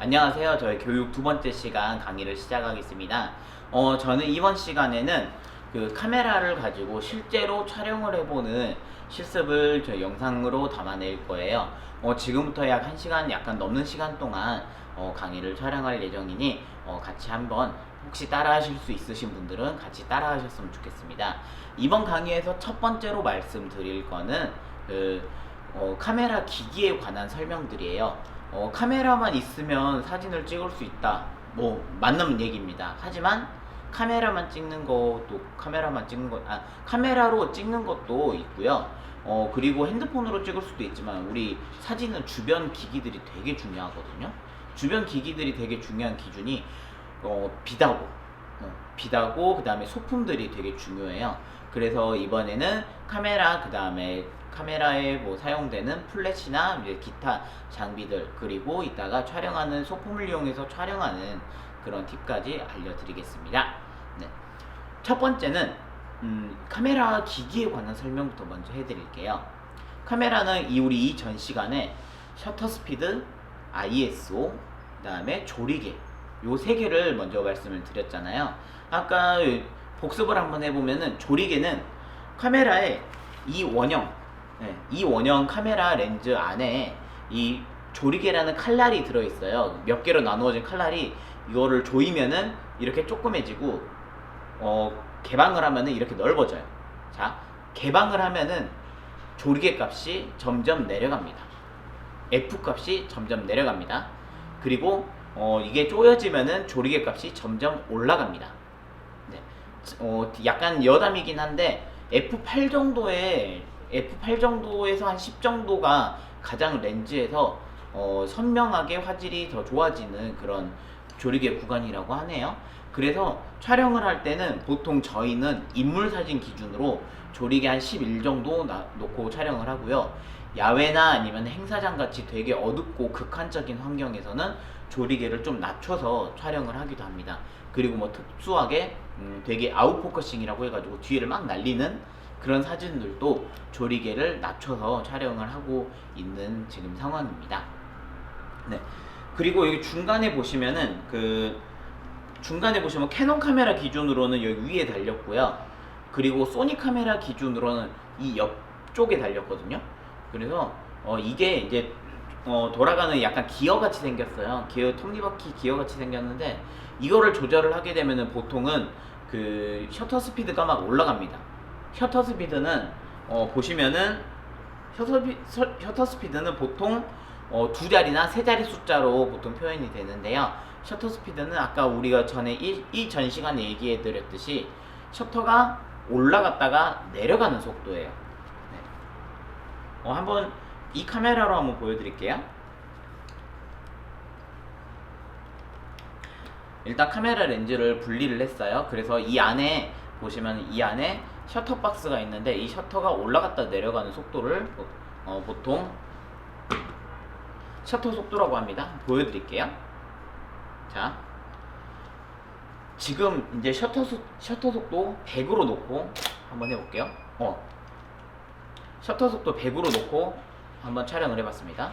안녕하세요. 저희 교육 두 번째 시간 강의를 시작하겠습니다. 저는 이번 시간에는 그 카메라를 가지고 실제로 촬영을 해보는 실습을 저희 영상으로 담아낼 거예요. 지금부터 약 1시간 약간 넘는 시간 동안 강의를 촬영할 예정이니 같이 한번 혹시 따라 하실 수 있으신 분들은 같이 따라 하셨으면 좋겠습니다. 이번 강의에서 첫 번째로 말씀드릴 거는 카메라 기기에 관한 설명들이에요. 카메라만 있으면 사진을 찍을 수 있다. 뭐 맞는 얘기입니다. 하지만 카메라로 찍는 것도 있고요. 그리고 핸드폰으로 찍을 수도 있지만 우리 사진은 주변 기기들이 되게 중요하거든요. 주변 기기들이 되게 중요한 기준이 빛하고 그 다음에 소품들이 되게 중요해요. 그래서 이번에는 카메라, 그 다음에 카메라에 뭐 사용되는 플래시나 이제 기타 장비들, 그리고 이따가 촬영하는 소품을 이용해서 촬영하는 그런 팁까지 알려드리겠습니다. 네. 첫 번째는 카메라 기기에 관한 설명부터 먼저 해드릴게요. 카메라는 우리 이 전 시간에 셔터 스피드, ISO, 그 다음에 조리개, 요 세 개를 먼저 말씀을 드렸잖아요. 아까 복습을 한번 해보면은 조리개는 카메라에 이 원형 카메라 렌즈 안에 이 조리개라는 칼날이 들어있어요. 몇 개로 나누어진 칼날이 이거를 조이면은 이렇게 조그매지고 개방을 하면은 이렇게 넓어져요. 자, 개방을 하면은 조리개 값이 점점 내려갑니다. F 값이 점점 내려갑니다. 그리고 이게 조여지면은 조리개 값이 점점 올라갑니다. 네. 약간 여담이긴 한데 F8 정도에서 한 10 정도가 가장 렌즈에서 선명하게 화질이 더 좋아지는 그런 조리개 구간이라고 하네요. 그래서 촬영을 할 때는 보통 저희는 인물 사진 기준으로 조리개 한 11 정도 놓고 촬영을 하고요. 야외나 아니면 행사장 같이 되게 어둡고 극한적인 환경에서는 조리개를 좀 낮춰서 촬영을 하기도 합니다. 그리고 뭐 특수하게 되게 아웃포커싱이라고 해가지고 뒤를 막 날리는 그런 사진들도 조리개를 낮춰서 촬영을 하고 있는 지금 상황입니다. 네. 그리고 여기 중간에 보시면 캐논 카메라 기준으로는 여기 위에 달렸고요. 그리고 소니 카메라 기준으로는 이 옆쪽에 달렸거든요. 그래서 이게 이제 돌아가는 약간 기어같이 생겼어요. 톱니바퀴 기어같이 생겼는데 이거를 조절을 하게 되면은 보통은 그 셔터 스피드가 막 올라갑니다. 셔터 스피드는 보시면은 셔터 스피드는 보통 두 자리나 세 자리 숫자로 보통 표현이 되는데요. 셔터 스피드는 아까 우리가 전에 이 전 시간에 얘기해 드렸듯이 셔터가 올라갔다가 내려가는 속도예요. 네. 한번 이 카메라로 한번 보여드릴게요. 일단 카메라 렌즈를 분리를 했어요. 그래서 이 안에 보시면 이 안에 셔터 박스가 있는데 이 셔터가 올라갔다 내려가는 속도를 보통 셔터 속도라고 합니다. 보여드릴게요. 자, 지금 이제 셔터 속도 100으로 놓고 한번 해볼게요. 셔터 속도 100으로 놓고 한번 촬영을 해봤습니다.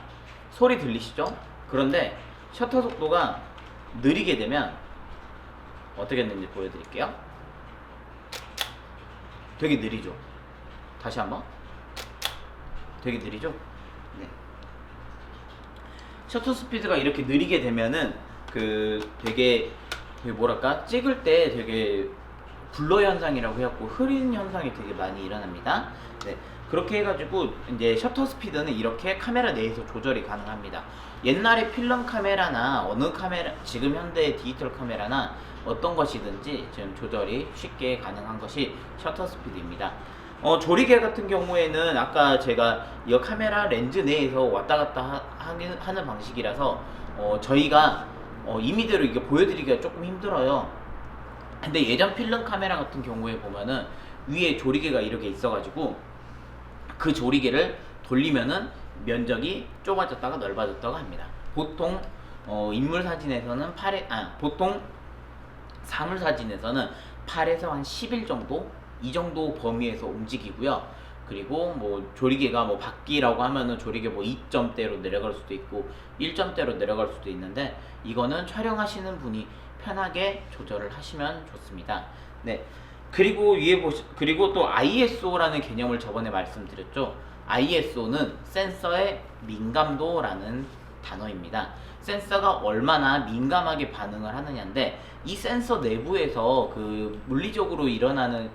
소리 들리시죠? 그런데 셔터 속도가 느리게 되면 어떻게 됐는지 보여드릴게요. 되게 느리죠? 다시 한번. 되게 느리죠? 네. 셔터 스피드가 이렇게 느리게 되면은 되게 뭐랄까 찍을 때 되게 블러 현상이라고 해갖고 흐린 현상이 되게 많이 일어납니다. 네. 그렇게 해가지고 이제 셔터 스피드는 이렇게 카메라 내에서 조절이 가능합니다. 옛날에 필름 카메라나 어느 카메라, 지금 현대의 디지털 카메라나 어떤 것이든지 지금 조절이 쉽게 가능한 것이 셔터 스피드입니다. 조리개 같은 경우에는 아까 제가 이 카메라 렌즈 내에서 왔다 갔다 하는 방식이라서 저희가 임의대로 이게 보여드리기가 조금 힘들어요. 근데 예전 필름 카메라 같은 경우에 보면은 위에 조리개가 이렇게 있어가지고 그 조리개를 돌리면은 면적이 좁아졌다가 넓어졌다가 합니다. 보통 인물 사진에서는 보통 사물 사진에서는 8에서 한 11 정도 이 정도 범위에서 움직이고요. 그리고 뭐 조리개가 뭐 밖이라고 하면은 조리개 뭐 2점대로 내려갈 수도 있고 1점대로 내려갈 수도 있는데, 이거는 촬영하시는 분이 편하게 조절을 하시면 좋습니다. 네. 그리고 그리고 또 ISO라는 개념을 저번에 말씀드렸죠. ISO는 센서의 민감도라는 단어입니다. 센서가 얼마나 민감하게 반응을 하느냐인데, 이 센서 내부에서 그 물리적으로 일어나는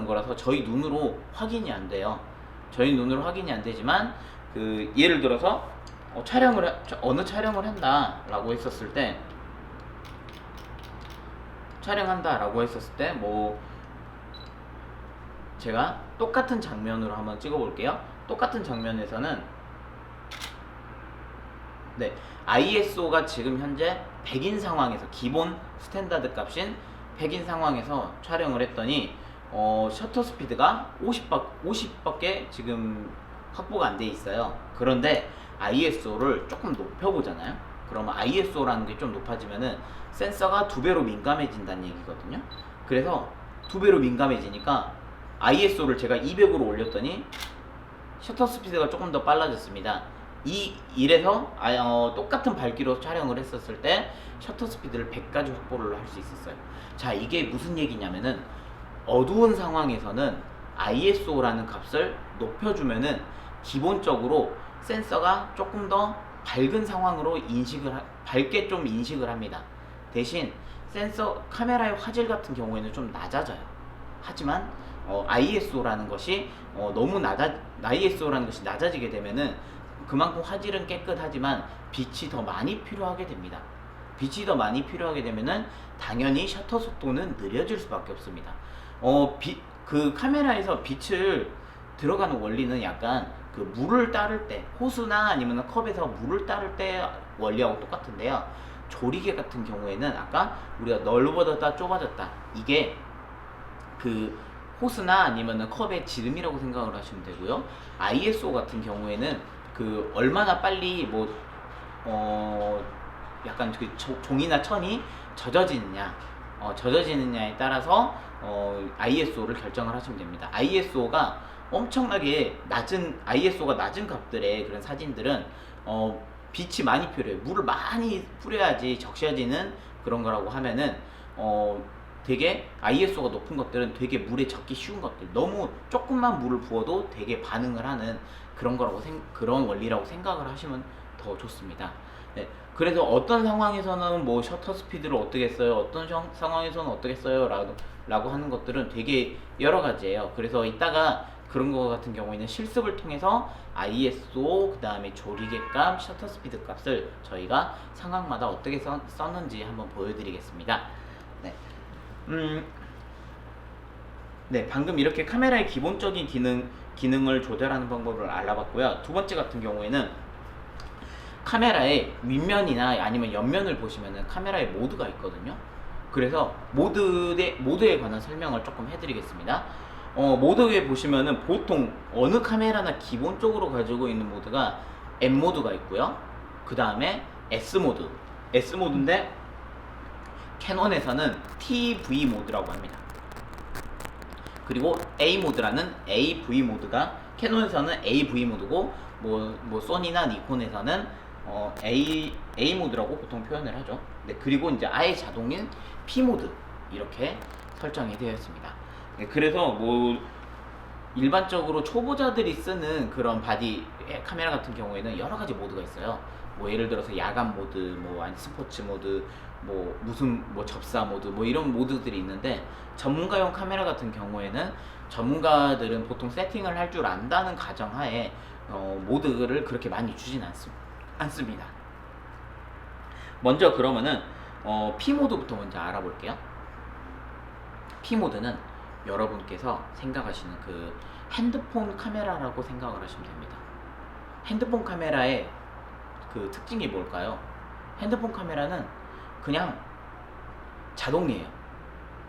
거라서 저희 눈으로 확인이 안 돼요. 저희 눈으로 확인이 안 되지만, 그 예를 들어서 어느 촬영을 한다라고 했었을 때, 뭐 제가 똑같은 장면으로 한번 찍어볼게요. 똑같은 장면에서는 네, ISO가 지금 현재 100인 상황에서, 기본 스탠다드 값인 100인 상황에서 촬영을 했더니 셔터 스피드가 50밖에 지금 확보가 안 돼 있어요. 그런데 ISO를 조금 높여보잖아요. 그러면 ISO라는 게 좀 높아지면은 센서가 2배로 민감해진다는 얘기거든요. 그래서 2배로 민감해지니까 ISO를 제가 200으로 올렸더니 셔터 스피드가 조금 더 빨라졌습니다. 이래서 똑같은 밝기로 촬영을 했었을 때 셔터 스피드를 100까지 확보를 할 수 있었어요. 자, 이게 무슨 얘기냐면은, 어두운 상황에서는 ISO라는 값을 높여주면은 기본적으로 센서가 조금 더 밝은 상황으로 밝게 좀 인식을 합니다. 대신 카메라의 화질 같은 경우에는 좀 낮아져요. 하지만 ISO라는 것이 낮아지게 되면은 그만큼 화질은 깨끗하지만 빛이 더 많이 필요하게 됩니다. 빛이 더 많이 필요하게 되면은 당연히 셔터 속도는 느려질 수밖에 없습니다. 그 카메라에서 빛을 들어가는 원리는 약간 그 물을 따를 때, 호수나 아니면 컵에서 물을 따를 때 원리하고 똑같은데요. 조리개 같은 경우에는 아까 우리가 넓어졌다 좁아졌다, 이게 그 호스나 아니면 컵의 지름이라고 생각을 하시면 되고요. ISO 같은 경우에는 그 얼마나 빨리 약간 그 종이나 천이 젖어지느냐에 따라서 ISO를 결정을 하시면 됩니다. ISO가 낮은 값들의 그런 사진들은 빛이 많이 필요해요. 물을 많이 뿌려야지 적셔지는 그런 거라고 하면은 되게 ISO가 높은 것들은 되게 물에 젖기 쉬운 것들, 너무 조금만 물을 부어도 되게 반응을 하는 그런 원리라고 생각을 하시면 더 좋습니다. 네, 그래서 어떤 상황에서는 뭐 셔터 스피드를 어떻게 써요, 어떤 상황에서는 어떻게 써요 라고 하는 것들은 되게 여러 가지예요. 그래서 이따가 그런 거 같은 경우에는 실습을 통해서 ISO, 그 다음에 조리개값, 셔터 스피드 값을 저희가 상황마다 어떻게 썼는지 한번 보여드리겠습니다. 네. 네, 방금 이렇게 카메라의 기본적인 기능을 조절하는 방법을 알아봤고요. 두 번째 같은 경우에는 카메라의 윗면이나 아니면 옆면을 보시면은 카메라의 모드가 있거든요. 그래서 모드에 관한 설명을 조금 해드리겠습니다. 모드에 보시면은 보통 어느 카메라나 기본적으로 가지고 있는 모드가 M 모드가 있고요. 그 다음에 S 모드인데 캐논에서는 TV 모드라고 합니다. 그리고 A 모드라는 AV 모드가, 캐논에서는 AV 모드고 뭐 소니나 니콘에서는 A 모드라고 보통 표현을 하죠. 네, 그리고 이제 아예 자동인 P 모드, 이렇게 설정이 되어 있습니다. 네, 그래서 뭐 일반적으로 초보자들이 쓰는 그런 바디 카메라 같은 경우에는 여러 가지 모드가 있어요. 뭐 예를 들어서 야간 모드, 뭐 아니 스포츠 모드, 뭐 무슨 뭐 접사 모드, 뭐 이런 모드들이 있는데, 전문가용 카메라 같은 경우에는 전문가들은 보통 세팅을 할 줄 안다는 가정하에 모드를 그렇게 많이 주진 않습니다. 먼저 그러면은 P 모드부터 먼저 알아볼게요. P 모드는 여러분께서 생각하시는 그 핸드폰 카메라라고 생각을 하시면 됩니다. 핸드폰 카메라의 그 특징이 뭘까요? 핸드폰 카메라는 그냥 자동이에요.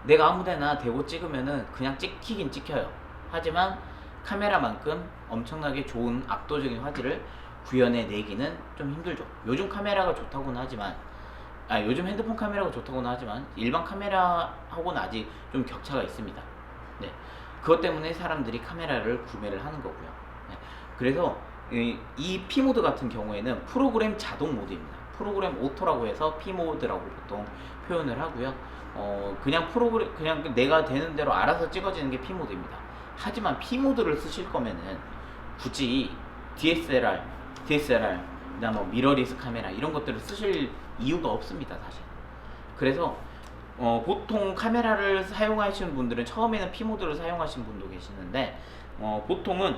내가 아무데나 대고 찍으면은 그냥 찍히긴 찍혀요. 하지만 카메라만큼 엄청나게 좋은 압도적인 화질을 구현해 내기는 좀 힘들죠. 요즘 핸드폰 카메라가 좋다고는 하지만 일반 카메라하고는 아직 좀 격차가 있습니다. 네. 그것 때문에 사람들이 카메라를 구매를 하는 거고요. 네. 그래서 이 P 모드 같은 경우에는 프로그램 자동 모드입니다. 프로그램 오토라고 해서 P 모드라고 보통 표현을 하고요. 그냥 내가 되는 대로 알아서 찍어지는 게 P 모드입니다. 하지만 P 모드를 쓰실 거면은 굳이 DSLR, 그다음 뭐 미러리스 카메라 이런 것들을 쓰실 이유가 없습니다, 사실. 그래서 보통 카메라를 사용하시는 분들은 처음에는 P 모드를 사용하시는 분도 계시는데 보통은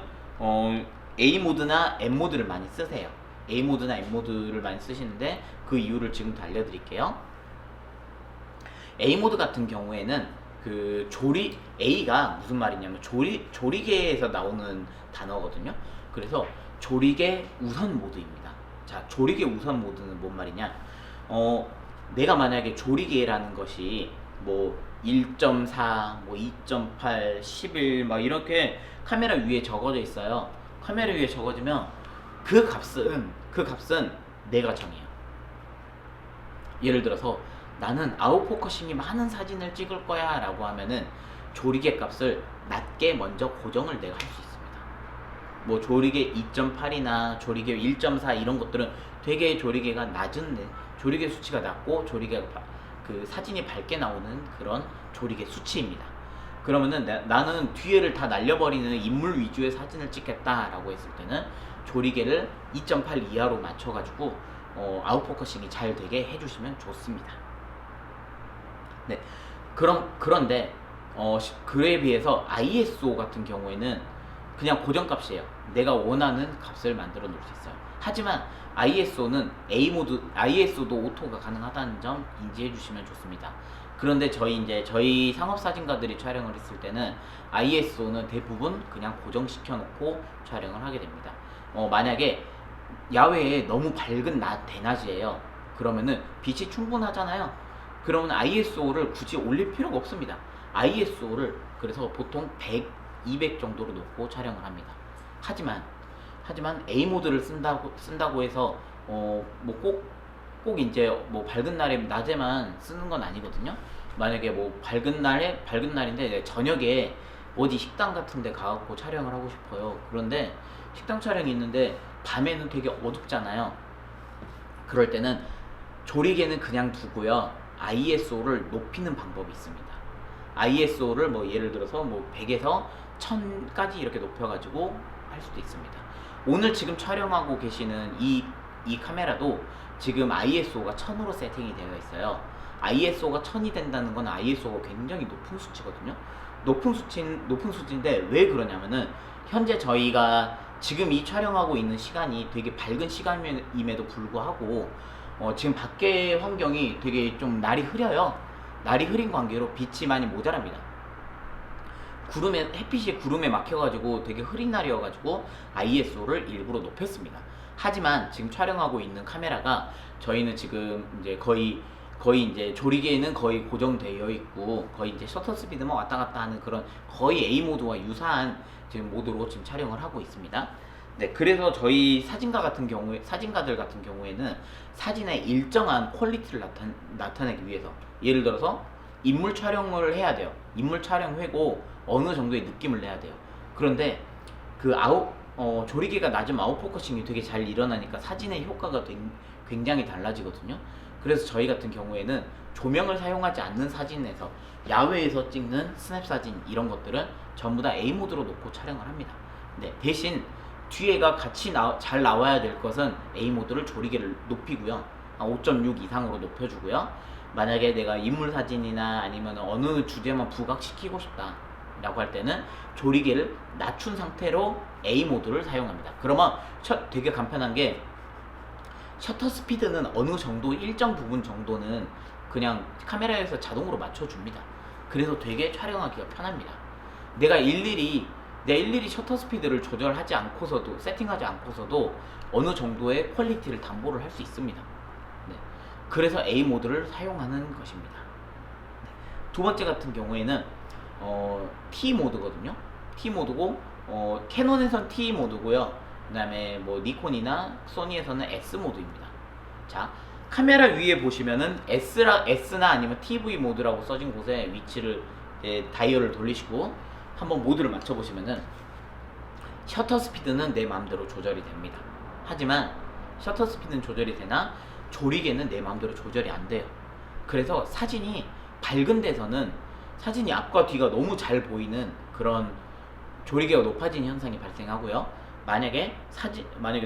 A 모드나 M 모드를 많이 쓰세요. A 모드나 M 모드를 많이 쓰시는데 그 이유를 지금부터 알려드릴게요. A 모드 같은 경우에는 A가 무슨 말이냐면 조리개에서 나오는 단어거든요. 그래서 조리개 우선 모드입니다. 자, 조리개 우선 모드는 뭔 말이냐? 내가 만약에 조리개라는 것이 뭐 1.4, 뭐 2.8, 11 막 이렇게 카메라 위에 적어져 있어요. 카메라 위에 적어지면 그 값은 내가 정해요. 예를 들어서 나는 아웃포커싱이 많은 사진을 찍을 거야 라고 하면은 조리개 값을 낮게 먼저 고정을 내가 할 수 있습니다. 뭐 조리개 2.8이나 조리개 1.4 이런 것들은 되게 조리개가 낮은데 조리개 수치가 낮고 조리개가 그 사진이 밝게 나오는 그런 조리개 수치입니다. 그러면은 나는 뒤에를 다 날려버리는 인물 위주의 사진을 찍겠다라고 했을 때는 조리개를 2.8 이하로 맞춰가지고 아웃포커싱이 잘 되게 해주시면 좋습니다. 네, 그런데 그에 비해서 ISO 같은 경우에는 그냥 고정값이에요. 내가 원하는 값을 만들어 놓을 수 있어요. 하지만 ISO도 오토가 가능하다는 점 인지해 주시면 좋습니다. 그런데 저희 상업 사진가들이 촬영을 했을 때는 ISO는 대부분 그냥 고정시켜 놓고 촬영을 하게 됩니다. 만약에 야외에 너무 밝은 대낮이에요. 그러면은 빛이 충분하잖아요. 그러면 ISO를 굳이 올릴 필요가 없습니다. ISO를 그래서 보통 100, 200 정도로 놓고 촬영을 합니다. 하지만 A 모드를 쓴다고 해서 꼭 이제 뭐 밝은 날에 낮에만 쓰는 건 아니거든요. 만약에 뭐 밝은 날인데 저녁에 어디 식당 같은 데 가갖고 촬영을 하고 싶어요. 그런데 식당 촬영이 있는데 밤에는 되게 어둡잖아요. 그럴 때는 조리개는 그냥 두고요. ISO를 높이는 방법이 있습니다. ISO를 뭐 예를 들어서 뭐 100에서 1000까지 이렇게 높여가지고 할 수도 있습니다. 오늘 지금 촬영하고 계시는 이 카메라도 지금 ISO가 1000으로 세팅이 되어 있어요. ISO가 1000이 된다는 건 ISO가 굉장히 높은 수치거든요. 높은 수치인데 왜 그러냐면은 현재 저희가 지금 이 촬영하고 있는 시간이 되게 밝은 시간임에도 불구하고 지금 밖의 환경이 되게 좀 날이 흐려요. 날이 흐린 관계로 빛이 많이 모자랍니다. 햇빛이 구름에 막혀가지고 되게 흐린 날이어가지고 ISO를 일부러 높였습니다. 하지만 지금 촬영하고 있는 카메라가 저희는 지금 이제 거의 이제 조리개는 거의 고정되어 있고 거의 이제 셔터 스피드만 왔다 갔다 하는 그런 거의 A 모드와 유사한 지금 모드로 지금 촬영을 하고 있습니다. 네, 그래서 저희 사진가들 같은 경우에는 사진의 일정한 퀄리티를 나타내기 위해서 예를 들어서 인물 촬영을 해야 돼요. 인물 촬영 회고 어느 정도의 느낌을 내야 돼요. 그런데 조리개가 낮으면 아웃포커싱이 되게 잘 일어나니까 사진의 효과가 굉장히 달라지거든요. 그래서 저희 같은 경우에는 조명을 사용하지 않는 사진에서 야외에서 찍는 스냅 사진 이런 것들은 전부 다 A 모드로 놓고 촬영을 합니다. 네, 대신 뒤에가 같이 잘 나와야 될 것은 A 모드를 조리개를 높이고요. 5.6 이상으로 높여주고요. 만약에 내가 인물 사진이나 아니면 어느 주제만 부각시키고 싶다 라고 할 때는 조리개를 낮춘 상태로 A 모드를 사용합니다. 그러면 되게 간편한 게 셔터 스피드는 어느 정도 일정 부분 정도는 그냥 카메라에서 자동으로 맞춰줍니다. 그래서 되게 촬영하기가 편합니다. 내가 일일이 셔터 스피드를 조절하지 않고서도 세팅하지 않고서도 어느 정도의 퀄리티를 담보를 할 수 있습니다. 네. 그래서 A 모드를 사용하는 것입니다. 네. 두 번째 같은 경우에는 T 모드거든요. T 모드고 캐논에선 T 모드고요. 그 다음에 뭐 니콘이나 소니에서는 S 모드입니다. 자, 카메라 위에 보시면은 S나 아니면 TV 모드라고 써진 곳에 위치를 다이얼을 돌리시고 한번 모드를 맞춰보시면은 셔터 스피드는 내 마음대로 조절이 됩니다. 하지만 셔터 스피드는 조절이 되나 조리개는 내 마음대로 조절이 안 돼요. 그래서 사진이 밝은 데서는 사진이 앞과 뒤가 너무 잘 보이는 그런 조리개가 높아진 현상이 발생하고요. 만약에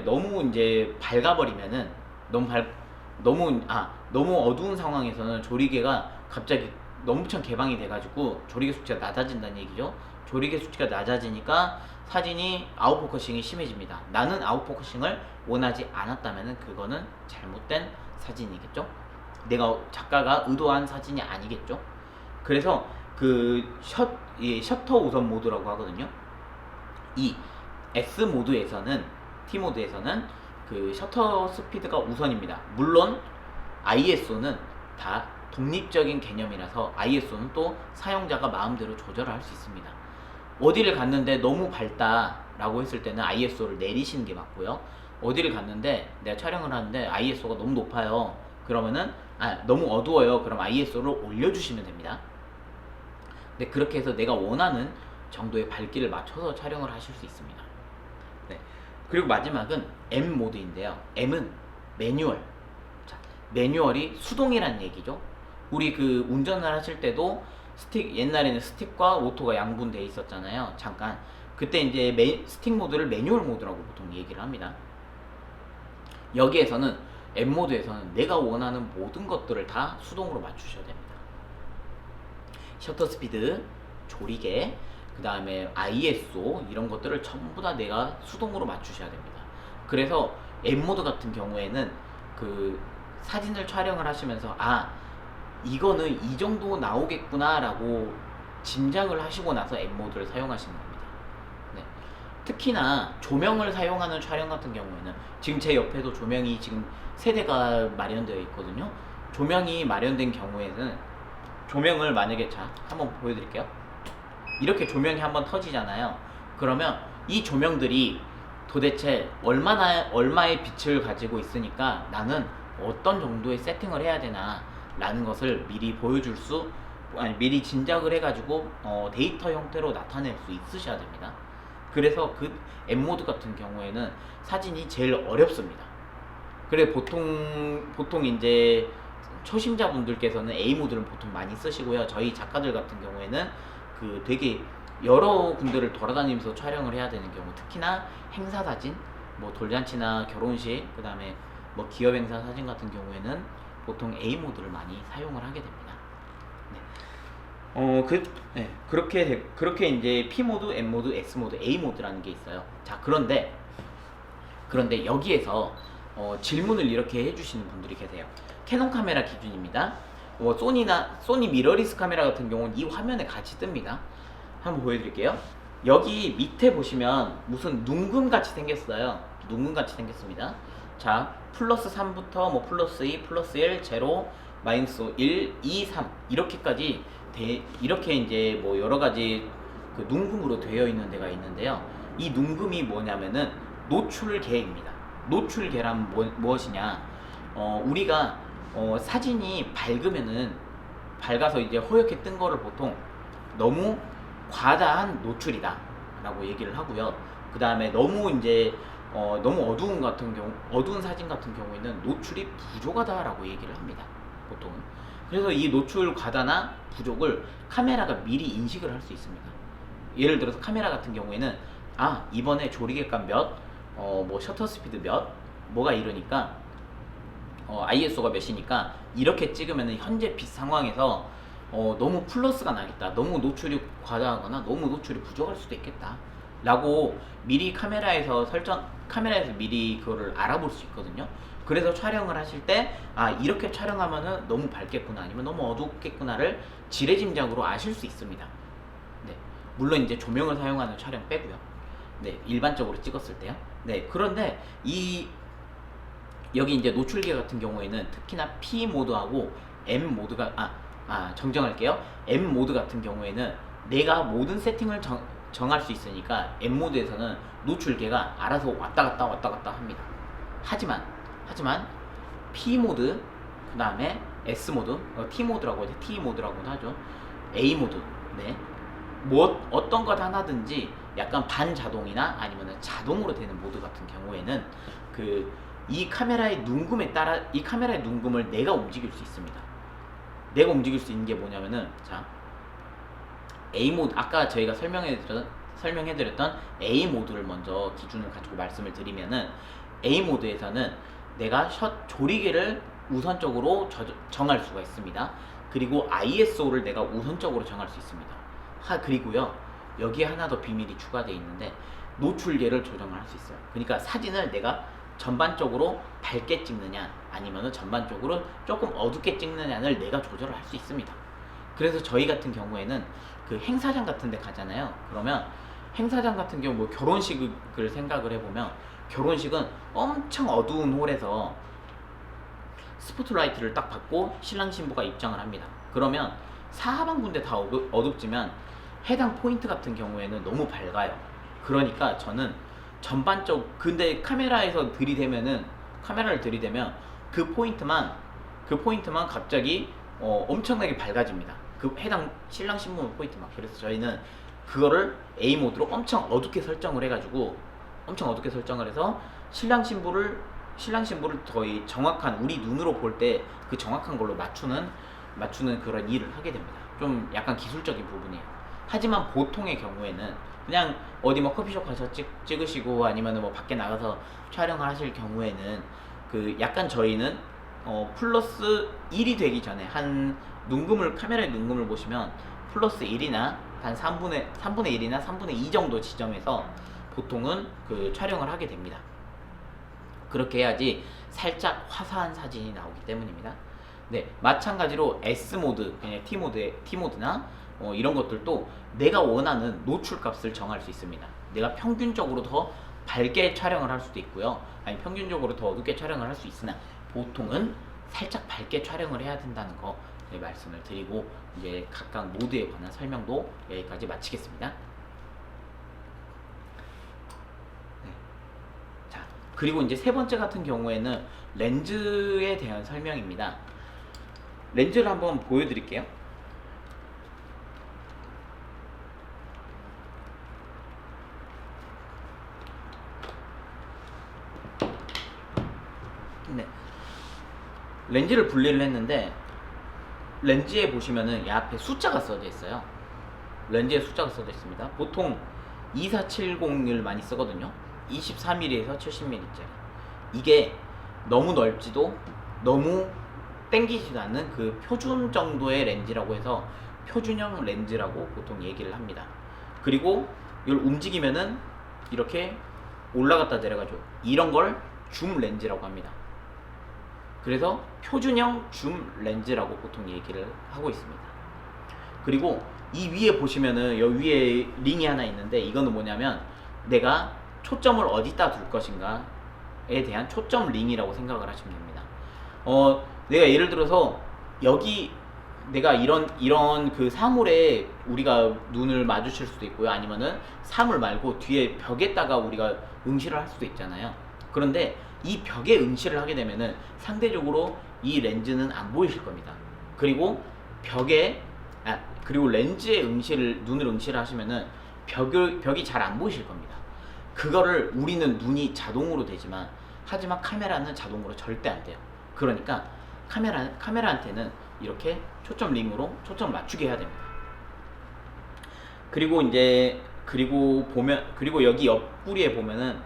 너무 이제 밝아버리면은 너무 어두운 상황에서는 조리개가 갑자기 너무 개방이 돼가지고 조리개 수치가 낮아진다는 얘기죠. 조리개 수치가 낮아지니까 사진이 아웃포커싱이 심해집니다. 나는 아웃포커싱을 원하지 않았다면은 그거는 잘못된 사진이겠죠. 내가 작가가 의도한 사진이 아니겠죠. 그래서 이 셔터 우선 모드라고 하거든요. 이 S 모드에서는 T 모드에서는 그 셔터 스피드가 우선입니다. 물론 ISO는 다 독립적인 개념이라서 ISO는 또 사용자가 마음대로 조절할 수 있습니다. 어디를 갔는데 너무 밝다라고 했을 때는 ISO를 내리시는 게 맞고요. 어디를 갔는데 내가 촬영을 하는데 ISO가 너무 높아요. 그러면은 너무 어두워요. 그럼 ISO를 올려주시면 됩니다. 네, 그렇게 해서 내가 원하는 정도의 밝기를 맞춰서 촬영을 하실 수 있습니다. 네. 그리고 마지막은 M 모드인데요. M은 매뉴얼. 자, 매뉴얼이 수동이란 얘기죠. 우리 그 운전을 하실 때도 옛날에는 스틱과 오토가 양분되어 있었잖아요. 잠깐. 그때 이제 스틱 모드를 매뉴얼 모드라고 보통 얘기를 합니다. 여기에서는 M 모드에서는 내가 원하는 모든 것들을 다 수동으로 맞추셔야 됩니다. 셔터 스피드, 조리개, 그 다음에 ISO 이런 것들을 전부 다 내가 수동으로 맞추셔야 됩니다. 그래서 M 모드 같은 경우에는 그 사진을 촬영을 하시면서 이거는 이 정도 나오겠구나 라고 짐작을 하시고 나서 M 모드를 사용하시는 겁니다. 네. 특히나 조명을 사용하는 촬영 같은 경우에는 지금 제 옆에도 조명이 지금 3대가 마련되어 있거든요. 조명이 마련된 경우에는 조명을 만약에 한번 보여드릴게요. 이렇게 조명이 한번 터지잖아요. 그러면 이 조명들이 도대체 얼마의 빛을 가지고 있으니까 나는 어떤 정도의 세팅을 해야 되나 라는 것을 미리 짐작을 해가지고 데이터 형태로 나타낼 수 있으셔야 됩니다. 그래서 그 M 모드 같은 경우에는 사진이 제일 어렵습니다. 그래 보통 이제 초심자분들께서는 A 모드를 보통 많이 쓰시고요. 저희 작가들 같은 경우에는 그 되게 여러 군데를 돌아다니면서 촬영을 해야 되는 경우, 특히나 행사 사진, 뭐 돌잔치나 결혼식, 그 다음에 뭐 기업 행사 사진 같은 경우에는 보통 A 모드를 많이 사용을 하게 됩니다. 네. 그렇게 이제 P 모드, M 모드, S 모드, A 모드라는 게 있어요. 자, 그런데 여기에서 질문을 이렇게 해주시는 분들이 계세요. 캐논 카메라 기준입니다. 소니 미러리스 카메라 같은 경우는 이 화면에 같이 뜹니다. 한번 보여드릴게요. 여기 밑에 보시면 무슨 눈금 같이 생겼어요. 눈금 같이 생겼습니다. 자, 플러스 3부터 뭐 플러스 2, 플러스 1, 0, 마이너스 1, 2, 3 이렇게까지 이렇게 이제 뭐 여러 가지 그 눈금으로 되어 있는 데가 있는데요. 이 눈금이 뭐냐면은 노출계입니다. 노출계란 무엇이냐? 우리가 사진이 밝아서 이제 허옇게 뜬 거를 보통 너무 과다한 노출이다 라고 얘기를 하고요. 그 다음에 너무 어두운 사진 같은 경우에는 노출이 부족하다 라고 얘기를 합니다. 보통은. 그래서 이 노출 과다나 부족을 카메라가 미리 인식을 할 수 있습니다. 예를 들어서 카메라 같은 경우에는 이번에 조리개값 뭐 셔터 스피드 뭐가 이러니까 ISO가 몇이니까 이렇게 찍으면 현재 빛 상황에서 너무 플러스가 나겠다, 너무 노출이 과다하거나 너무 노출이 부족할 수도 있겠다 라고 미리 카메라에서 미리 그거를 알아볼 수 있거든요. 그래서 촬영을 하실 때 이렇게 촬영하면은 너무 밝겠구나 아니면 너무 어둡겠구나를 지레짐작으로 아실 수 있습니다. 네, 물론 이제 조명을 사용하는 촬영 빼고요. 네, 일반적으로 찍었을 때요. 네, 그런데 여기 이제 노출계 같은 경우에는 특히나 P 모드하고 M 모드가 정정할게요. M 모드 같은 경우에는 내가 모든 세팅을 정할 수 있으니까 M 모드에서는 노출계가 알아서 왔다 갔다 합니다. 하지만 P 모드, 그 다음에 S 모드, T 모드라고 하죠. A 모드, 네. 어떤 것 하나든지 약간 반자동이나 아니면 자동으로 되는 모드 같은 경우에는 이 카메라의 눈금에 따라 이 카메라의 눈금을 내가 움직일 수 있습니다. 내가 움직일 수 있는 게 뭐냐면은 자 A 모드 아까 저희가 설명해드렸던 A 모드를 먼저 기준을 가지고 말씀을 드리면은 A 모드에서는 내가 조리개를 우선적으로 정할 수가 있습니다. 그리고 ISO를 내가 우선적으로 정할 수 있습니다. 그리고요 여기에 하나 더 비밀이 추가되어 있는데 노출계를 조정을 할 수 있어요. 그러니까 사진을 내가 전반적으로 밝게 찍느냐 아니면 전반적으로 조금 어둡게 찍느냐를 내가 조절을 할 수 있습니다. 그래서 저희 같은 경우에는 그 행사장 같은 데 가잖아요. 그러면 행사장 같은 경우 뭐 결혼식을 생각을 해보면 결혼식은 엄청 어두운 홀에서 스포트라이트를 딱 받고 신랑 신부가 입장을 합니다. 그러면 사방군데 다 어둡지만 해당 포인트 같은 경우에는 너무 밝아요. 그러니까 저는 근데 카메라를 들이대면 그 포인트만 갑자기 엄청나게 밝아집니다. 그 해당 신랑 신부 포인트만. 그래서 저희는 그거를 A 모드로 엄청 어둡게 설정을 해서 신랑 신부를 거의 정확한 우리 눈으로 볼 때 그 정확한 걸로 맞추는 그런 일을 하게 됩니다. 좀 약간 기술적인 부분이에요. 하지만 보통의 경우에는 그냥 어디 뭐 커피숍 가서 찍으시고 아니면 뭐 밖에 나가서 촬영을 하실 경우에는 약간 저희는 플러스 1이 되기 전에 카메라의 눈금을 보시면 플러스 1이나 한 3분의 1이나 3분의 2 정도 지점에서 보통은 촬영을 하게 됩니다. 그렇게 해야지 살짝 화사한 사진이 나오기 때문입니다. 네, 마찬가지로 S 모드, 그냥 T 모드나 이런 것들도 내가 원하는 노출 값을 정할 수 있습니다. 내가 평균적으로 더 밝게 촬영을 할 수도 있고요. 아니 평균적으로 더 어둡게 촬영을 할 수 있으나 보통은 살짝 밝게 촬영을 해야 된다는 거 말씀을 드리고 이제 각각 모드에 관한 설명도 여기까지 마치겠습니다. 네. 자, 그리고 이제 세 번째 같은 경우에는 렌즈에 대한 설명입니다. 렌즈를 한번 보여드릴게요. 네. 렌즈를 분리를 했는데 렌즈에 보시면은 이 앞에 숫자가 써져 있어요. 렌즈에 숫자가 써져 있습니다. 보통 2470을 많이 쓰거든요. 24mm에서 70mm짜리. 이게 너무 넓지도 너무 땡기지도 않는 그 표준 정도의 렌즈라고 해서 표준형 렌즈라고 보통 얘기를 합니다. 그리고 이걸 움직이면은 이렇게 올라갔다 내려가죠. 이런 걸 줌 렌즈라고 합니다. 그래서 표준형 줌 렌즈라고 보통 얘기를 하고 있습니다. 그리고 이 위에 보시면은 여기 위에 링이 하나 있는데 이거는 뭐냐면 내가 초점을 어디다 둘 것인가에 대한 초점 링이라고 생각을 하시면 됩니다. 내가 예를 들어서 여기 내가 이런 그 사물에 우리가 눈을 마주칠 수도 있고요. 아니면은 사물 말고 뒤에 벽에다가 우리가 응시를 할 수도 있잖아요. 그런데 이 벽에 응시를 하게 되면은 상대적으로 이 렌즈는 안 보이실 겁니다. 그리고 렌즈에 눈을 응시를 하시면은 벽이 잘 안 보이실 겁니다. 그거를 우리는 눈이 자동으로 되지만 하지만 카메라는 자동으로 절대 안 돼요. 그러니까 카메라한테는 이렇게 초점 링으로 초점 맞추게 해야 됩니다. 그리고 여기 옆구리에 보면은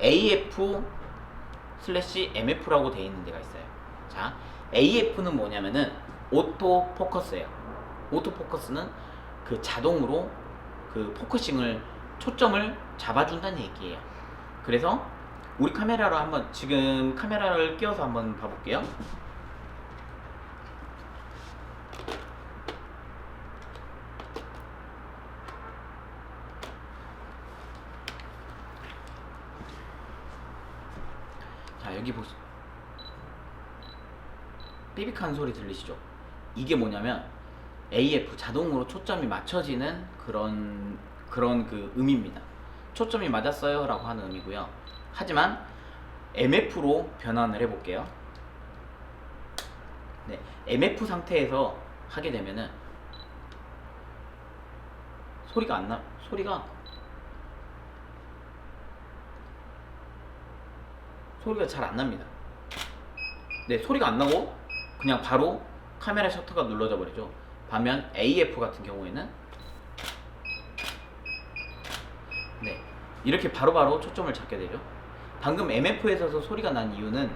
AF/MF라고 되어 있는 데가 있어요. 자, AF는 뭐냐면은 오토 포커스예요. 오토 포커스는 자동으로 포커싱을 초점을 잡아준다는 얘기예요. 그래서 우리 카메라로 지금 카메라를 끼워서 한번 봐볼게요. 자, 여기 삐빅한 소리 들리시죠? 이게 뭐냐면 AF 자동으로 초점이 맞춰지는 그런 의미입니다. 초점이 맞았어요 라고 하는 의미고요. 하지만 MF로 변환을 해볼게요. 네, MF 상태에서 하게 되면은 소리가 안 나. 소리가 잘 안 납니다. 네, 소리가 안 나고 그냥 바로 카메라 셔터가 눌러져 버리죠. 반면 AF 같은 경우에는 네, 이렇게 바로바로 초점을 잡게 되죠. 방금 MF에서 소리가 난 이유는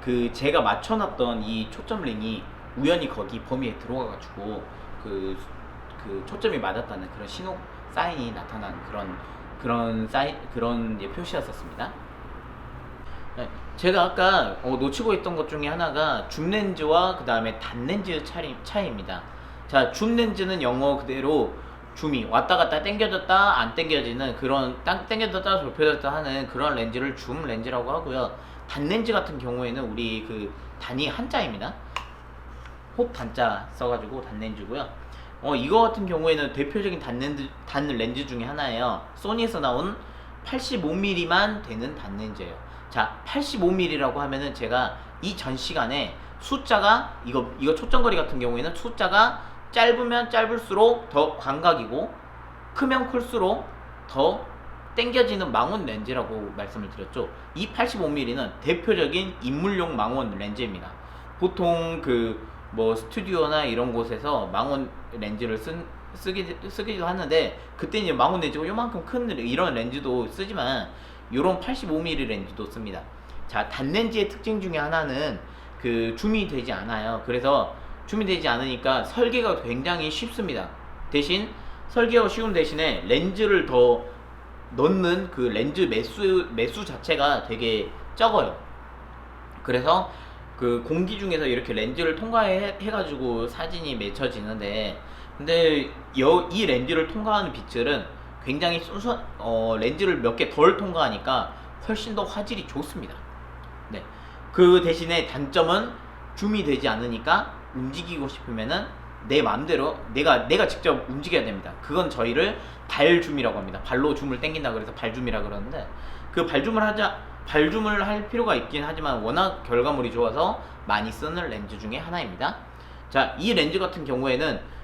그 제가 맞춰놨던 이 초점 링이 우연히 거기 범위에 들어가가지고 그 초점이 맞았다는 그런 신호 사인이 나타난 그런 표시였었습니다. 네, 제가 아까 놓치고 있던 것 중에 하나가 줌 렌즈와 그 다음에 단 렌즈 차이입니다. 자, 줌 렌즈는 영어 그대로 줌이 왔다 갔다 당겨졌다 안 당겨지는 그런 당겨졌다 좁혀졌다 하는 그런 렌즈를 줌 렌즈라고 하고요. 단 렌즈 같은 경우에는 우리 그 단이 한자입니다. 홉 단자 써가지고 단 렌즈고요. 이거 같은 경우에는 대표적인 단 렌즈 중에 하나예요. 소니에서 나온 85mm만 되는 단 렌즈예요. 자, 85mm라고 하면은 제가 이 전 시간에 숫자가 이거 초점거리 같은 경우에는 숫자가 짧으면 짧을수록 더 광각이고 크면 클수록 더 당겨지는 망원 렌즈라고 말씀을 드렸죠. 이 85mm는 대표적인 인물용 망원 렌즈입니다. 보통 뭐 스튜디오나 이런 곳에서 망원 렌즈를 쓰기도 하는데, 그때 이제 망원 렌즈가 요만큼 큰 이런 렌즈도 쓰지만 요런 85mm 렌즈도 씁니다. 자, 단 렌즈의 특징 중에 하나는 줌이 되지 않아요. 그래서 줌이 되지 않으니까 설계가 굉장히 쉽습니다. 대신 설계가 쉬운 대신에 렌즈를 더 넣는 그 렌즈 매수 자체가 되게 적어요. 그래서 그 공기 중에서 이렇게 렌즈를 통과해가지고 사진이 맺혀지는데, 근데 이 렌즈를 통과하는 빛들은 굉장히 렌즈를 몇 개 덜 통과하니까 훨씬 더 화질이 좋습니다. 네. 그 대신에 단점은 줌이 되지 않으니까 움직이고 싶으면은 내 마음대로 내가 직접 움직여야 됩니다. 그건 저희를 발줌이라고 합니다. 발로 줌을 당긴다 그래서 발줌이라 그러는데, 그 발줌을 할 필요가 있긴 하지만 워낙 결과물이 좋아서 많이 쓰는 렌즈 중에 하나입니다. 자, 이 렌즈 같은 경우에는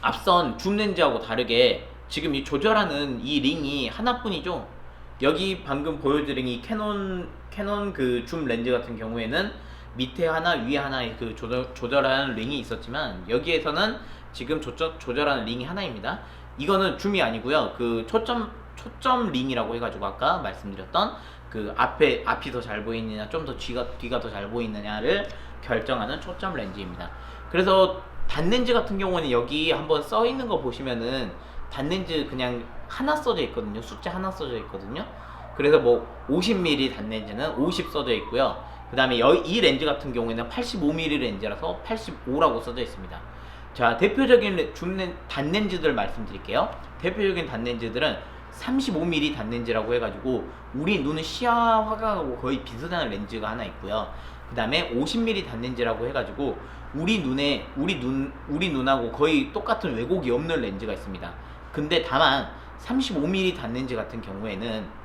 앞선 줌 렌즈하고 다르게 지금 이 조절하는 이 링이 하나뿐이죠. 여기 방금 보여드린 이 캐논 그 줌 렌즈 같은 경우에는 밑에 하나 위에 하나의 그 조절하는 링이 있었지만, 여기에서는 지금 조절하는 링이 하나입니다. 이거는 줌이 아니고요. 그 초점 링이라고 해가지고 아까 말씀드렸던 그 앞이 더 잘 보이느냐 좀 더 뒤가 더 잘 보이느냐를 결정하는 초점 렌즈입니다. 그래서 단 렌즈 같은 경우는 여기 한번 써 있는 거 보시면은 단 렌즈 그냥 하나 써져 있거든요. 숫자 하나 써져 있거든요. 그래서 뭐 50mm 단 렌즈는 50 써져 있고요. 그 다음에 이 렌즈 같은 경우에는 85mm 렌즈라서 85라고 써져 있습니다. 자, 대표적인 단 렌즈들 말씀드릴게요. 대표적인 단 렌즈들은 35mm 단 렌즈라고 해가지고 우리 눈은 시야 화각하고 거의 비슷한 렌즈가 하나 있고요. 그 다음에 50mm 단 렌즈라고 해가지고 우리 눈하고 거의 똑같은 왜곡이 없는 렌즈가 있습니다. 근데 다만 35mm 단 렌즈 같은 경우에는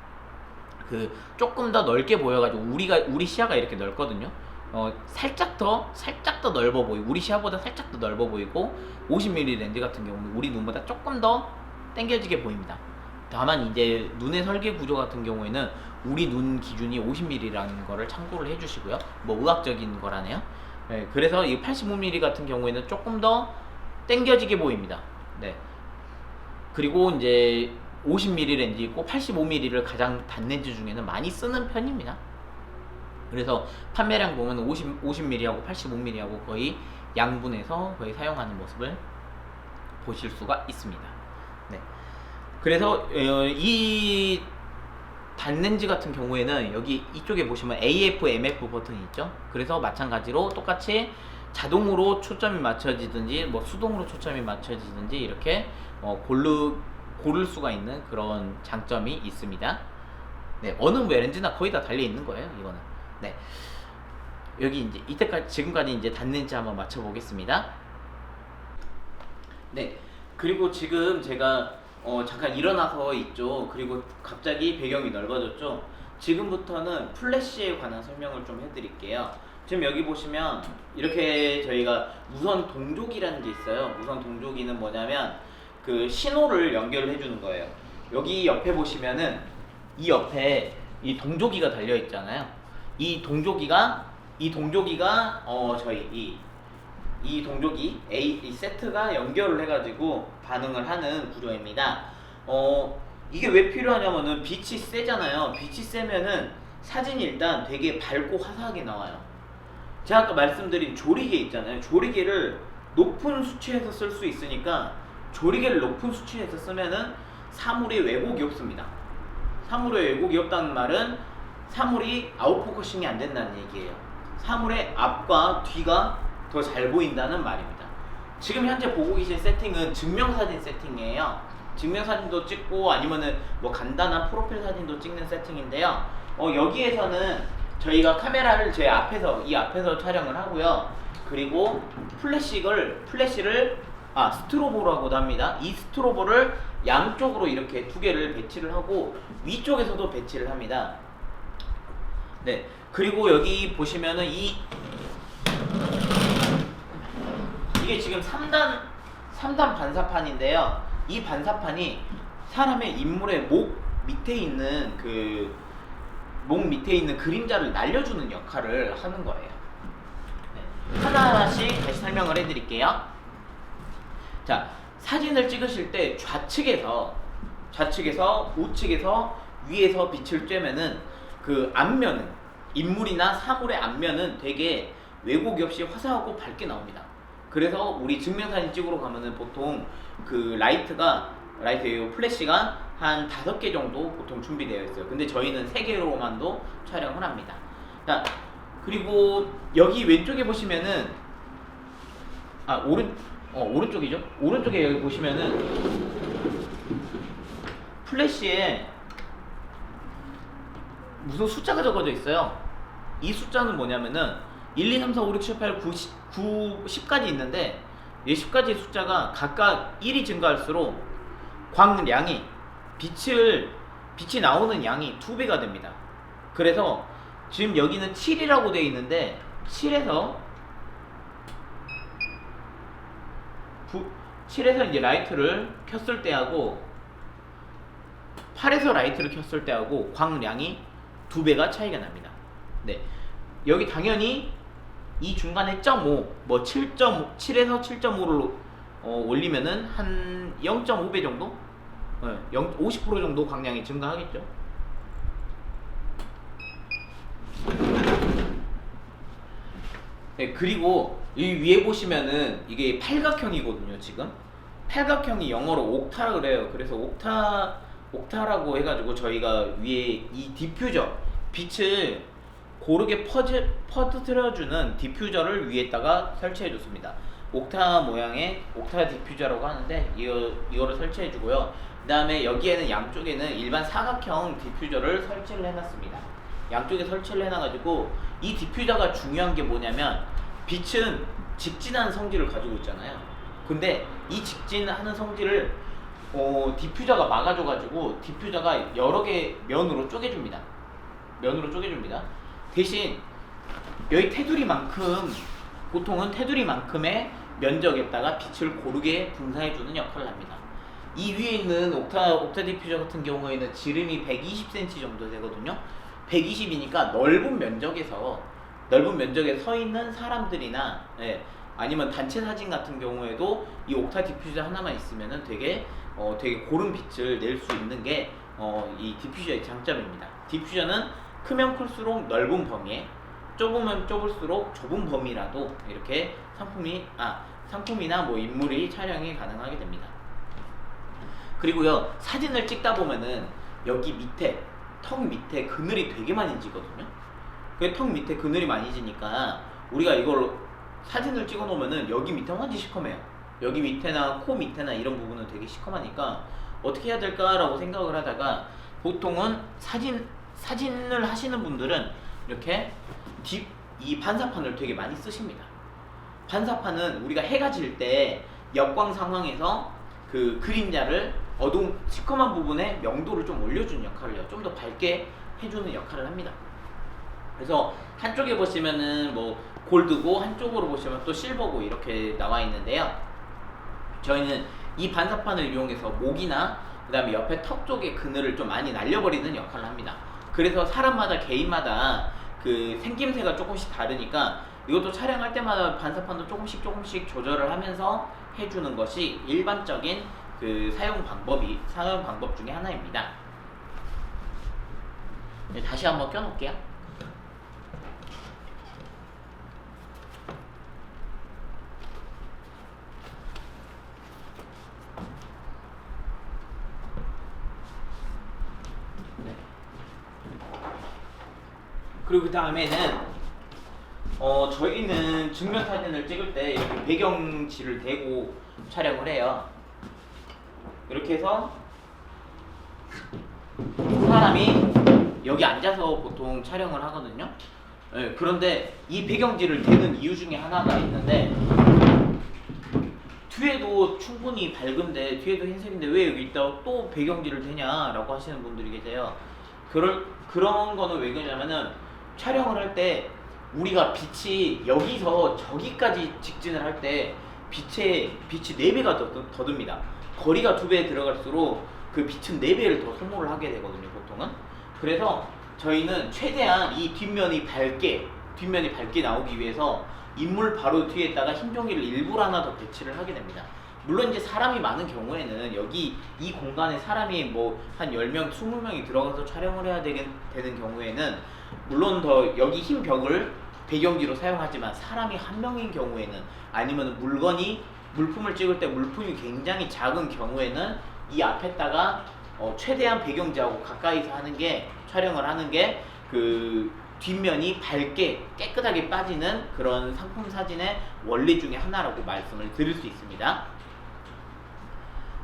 조금 더 넓게 보여가지고 우리 시야가 이렇게 넓거든요. 살짝 더 넓어 보이고 우리 시야보다 살짝 더 넓어 보이고, 50mm 렌즈 같은 경우는 우리 눈보다 조금 더 당겨지게 보입니다. 다만 이제 눈의 설계 구조 같은 경우에는 우리 눈 기준이 50mm라는 거를 참고를 해주시고요. 뭐 의학적인 거라네요. 네, 그래서 이 85mm 같은 경우에는 조금 더 당겨지게 보입니다. 네. 그리고 이제 50mm 렌즈 있고 85mm를 가장 단 렌즈 중에는 많이 쓰는 편입니다. 그래서 판매량 보면 50mm하고 85mm하고 거의 양분해서 거의 사용하는 모습을 보실 수가 있습니다. 네. 그래서 이 단렌즈 같은 경우에는 여기 이쪽에 보시면 AF, MF 버튼이 있죠. 그래서 마찬가지로 똑같이 자동으로 초점이 맞춰지든지 뭐 수동으로 초점이 맞춰지든지 이렇게 고를 수가 있는 그런 장점이 있습니다. 네, 어느 렌즈나 거의 다 달려 있는 거예요, 이거는. 네, 여기 이제 지금까지 이제 단렌즈 한번 맞춰 보겠습니다. 네, 그리고 지금 제가 잠깐 일어나서 있죠. 그리고 갑자기 배경이 넓어졌죠. 지금부터는 플래시에 관한 설명을 좀 해드릴게요. 지금 여기 보시면 이렇게 저희가 무선 동조기라는 게 있어요. 무선 동조기는 뭐냐면 그 신호를 연결해 주는 거예요. 여기 옆에 보시면은 이 옆에 이 동조기가 달려 있잖아요. 이 동조기가 저희 이 동조기 이 세트가 연결을 해가지고 반응을 하는 구조입니다. 이게 왜 필요하냐면은 빛이 세잖아요. 빛이 세면은 사진이 일단 되게 밝고 화사하게 나와요. 제가 아까 말씀드린 조리개 있잖아요. 조리개를 높은 수치에서 쓸 수 있으니까 조리개를 높은 수치에서 쓰면은 사물이 왜곡이 없습니다. 사물의 왜곡이 없다는 말은 사물이 아웃포커싱이 안 된다는 얘기예요. 사물의 앞과 뒤가 더 잘 보인다는 말입니다. 지금 현재 보고 계신 세팅은 증명사진 세팅이에요. 증명사진도 찍고 아니면은 뭐 간단한 프로필 사진도 찍는 세팅인데요. 여기에서는 저희가 카메라를 제 앞에서 이 앞에서 촬영을 하고요. 그리고 플래시를 스트로보라고도 합니다. 이 스트로보를 양쪽으로 이렇게 두 개를 배치를 하고 위쪽에서도 배치를 합니다. 네. 그리고 여기 보시면은 이게 지금 3단 반사판인데요. 이 반사판이 사람의 인물의 목 밑에 있는 그림자를 날려주는 역할을 하는 거예요. 네. 하나하나씩 다시 설명을 해드릴게요. 자, 사진을 찍으실 때 좌측에서 우측에서 위에서 빛을 쬐면은 그 앞면은 인물이나 사물의 앞면은 되게 왜곡이 없이 화사하고 밝게 나옵니다. 그래서 우리 증명사진 찍으러 가면은 보통 그 플래시가 한 5개 정도 보통 준비되어 있어요. 근데 저희는 3개로만도 촬영을 합니다. 자, 그리고 여기 왼쪽에 보시면은 오른쪽이죠? 오른쪽에 여기 보시면은 플래시에 무슨 숫자가 적어져 있어요. 이 숫자는 뭐냐면은 1, 2, 3, 4, 5, 6, 7, 8, 9, 10까지 있는데 이 10가지 숫자가 각각 1이 증가할수록 광량이 빛이 나오는 양이 2배가 됩니다. 그래서 지금 여기는 7이라고 되어 있는데 7에서 이제 라이트를 켰을 때하고 8에서 라이트를 켰을 때하고 광량이 2배가 차이가 납니다. 네. 여기 당연히 이 중간에 0.5, 뭐 7에서 7.5를 올리면은 한 0.5배 정도? 50% 정도 광량이 증가하겠죠. 네, 그리고 이 위에 보시면은 이게 팔각형이거든요. 지금 팔각형이 영어로 옥타라 그래요. 그래서 옥타라고 해가지고 저희가 위에 이 디퓨저 빛을 고르게 퍼뜨려주는 디퓨저를 위에다가 설치해줬습니다. 옥타 모양의 옥타 디퓨저라고 하는데 이거를 설치해주고요. 그 다음에 여기에는 양쪽에는 일반 사각형 디퓨저를 설치를 해놨습니다. 양쪽에 설치를 해놔가지고 이 디퓨저가 중요한 게 뭐냐면 빛은 직진하는 성질을 가지고 있잖아요. 근데 이 직진하는 성질을 디퓨저가 막아줘가지고 디퓨저가 여러 개 면으로 쪼개줍니다. 대신 여기 테두리만큼 보통은 테두리만큼의 면적에다가 빛을 고르게 분산해주는 역할을 합니다. 이 위에 있는 옥타 디퓨저 같은 경우에는 지름이 120cm 정도 되거든요. 120이니까 넓은 면적에 서 있는 사람들이나 아니면 단체 사진 같은 경우에도 이 옥타 디퓨저 하나만 있으면은 되게 고른 빛을 낼 수 있는 게 이 디퓨저의 장점입니다. 디퓨저는 크면 클수록 넓은 범위에, 좁으면 좁을수록 좁은 범위라도 이렇게 상품이나 뭐 인물이 촬영이 가능하게 됩니다. 그리고요, 사진을 찍다 보면은 여기 밑에 턱 밑에 그늘이 되게 많이 지거든요. 그 턱 밑에 그늘이 많이 지니까 우리가 이걸 사진을 찍어 놓으면은 여기 밑에 완전 시커매요. 여기 밑에나 코 밑에나 이런 부분은 되게 시커매니까 어떻게 해야 될까라고 생각을 하다가 보통은 사진을 하시는 분들은 이렇게 이 반사판을 되게 많이 쓰십니다. 반사판은 우리가 해가 질 때 역광 상황에서 그 그림자를 어두운 시커먼 부분에 명도를 좀 올려주는 역할을 해요. 좀 더 밝게 해주는 역할을 합니다. 그래서 한쪽에 보시면은 뭐 골드고 한쪽으로 보시면 또 실버고 이렇게 나와 있는데요. 저희는 이 반사판을 이용해서 목이나 그 다음에 옆에 턱 쪽의 그늘을 좀 많이 날려버리는 역할을 합니다. 그래서 사람마다 개인마다 그 생김새가 조금씩 다르니까 이것도 촬영할 때마다 반사판도 조금씩 조절을 하면서 해주는 것이 일반적인 그 사용 방법 중에 하나입니다. 네, 다시 한번 껴놓을게요. 네. 그리고 그 다음에는 저희는 증명 사진을 찍을 때 이렇게 배경지를 대고 촬영을 해요. 이렇게 해서 사람이 여기 앉아서 보통 촬영을 하거든요. 네, 그런데 이 배경지를 대는 이유 중에 하나가 있는데, 뒤에도 충분히 밝은데, 뒤에도 흰색인데 왜 여기 있다고 또 배경지를 대냐라고 하시는 분들이 계세요. 그런 거는 왜 그러냐면은 촬영을 할 때 우리가 빛이 여기서 저기까지 직진을 할 때 빛이 4배가 더 듭니다. 거리가 2배 들어갈수록 그 빛은 4배를 더 소모를 하게 되거든요, 보통은. 그래서 저희는 최대한 이 뒷면이 밝게 나오기 위해서 인물 바로 뒤에다가 흰 종이를 일부러 하나 더 배치를 하게 됩니다. 물론 이제 사람이 많은 경우에는 여기 이 공간에 사람이 뭐 한 10명, 20명이 들어가서 촬영을 해야 되는 경우에는 물론 더 여기 흰 벽을 배경지로 사용하지만, 사람이 한 명인 경우에는, 아니면 물품을 찍을 때 물품이 굉장히 작은 경우에는 이 앞에다가 최대한 배경지하고 가까이서 촬영을 하는 게 그 뒷면이 밝게 깨끗하게 빠지는 그런 상품 사진의 원리 중에 하나라고 말씀을 드릴 수 있습니다.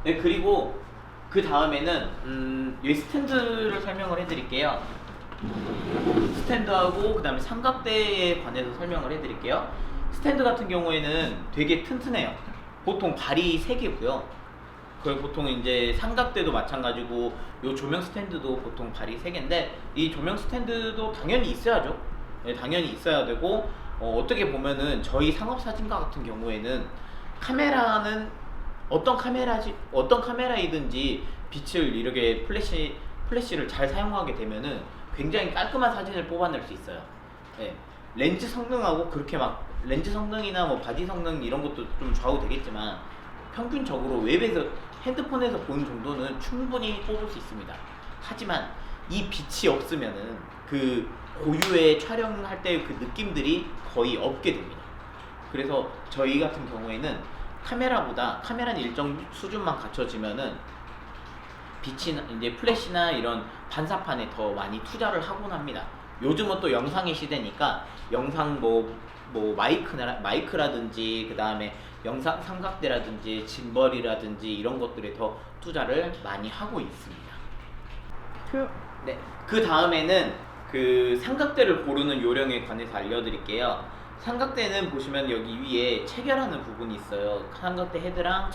네, 그리고 그 다음에는 이 스탠드를 설명을 해드릴게요. 스탠드하고 그 다음에 삼각대에 관해서 설명을 해드릴게요. 스탠드 같은 경우에는 되게 튼튼해요. 보통 발이 3개고요. 보통 이제 삼각대도 마찬가지고, 요 조명 스탠드도 보통 발이 3개인데, 이 조명 스탠드도 당연히 있어야죠. 네, 당연히 있어야 되고, 어떻게 보면은 저희 상업사진가 같은 경우에는 카메라는 어떤 카메라이든지 빛을 이렇게 플래시를 잘 사용하게 되면은 굉장히 깔끔한 사진을 뽑아낼 수 있어요. 네, 렌즈 성능하고 그렇게 막 렌즈 성능이나 뭐 바디 성능 이런 것도 좀 좌우되겠지만, 평균적으로 웹에서 핸드폰에서 보는 정도는 충분히 뽑을 수 있습니다. 하지만 이 빛이 없으면은 그 고유의 촬영할 때 그 느낌들이 거의 없게 됩니다. 그래서 저희 같은 경우에는 카메라는 일정 수준만 갖춰지면은 빛이나 이제 플래시나 이런 반사판에 더 많이 투자를 하곤 합니다. 요즘은 또 영상의 시대니까 영상 마이크라든지 그 다음에 영상 삼각대라든지 짐벌이라든지 이런 것들에 더 투자를 많이 하고 있습니다. 네, 그 다음에는 그 삼각대를 고르는 요령에 관해서 알려드릴게요. 삼각대는 보시면 여기 위에 체결하는 부분이 있어요. 삼각대 헤드랑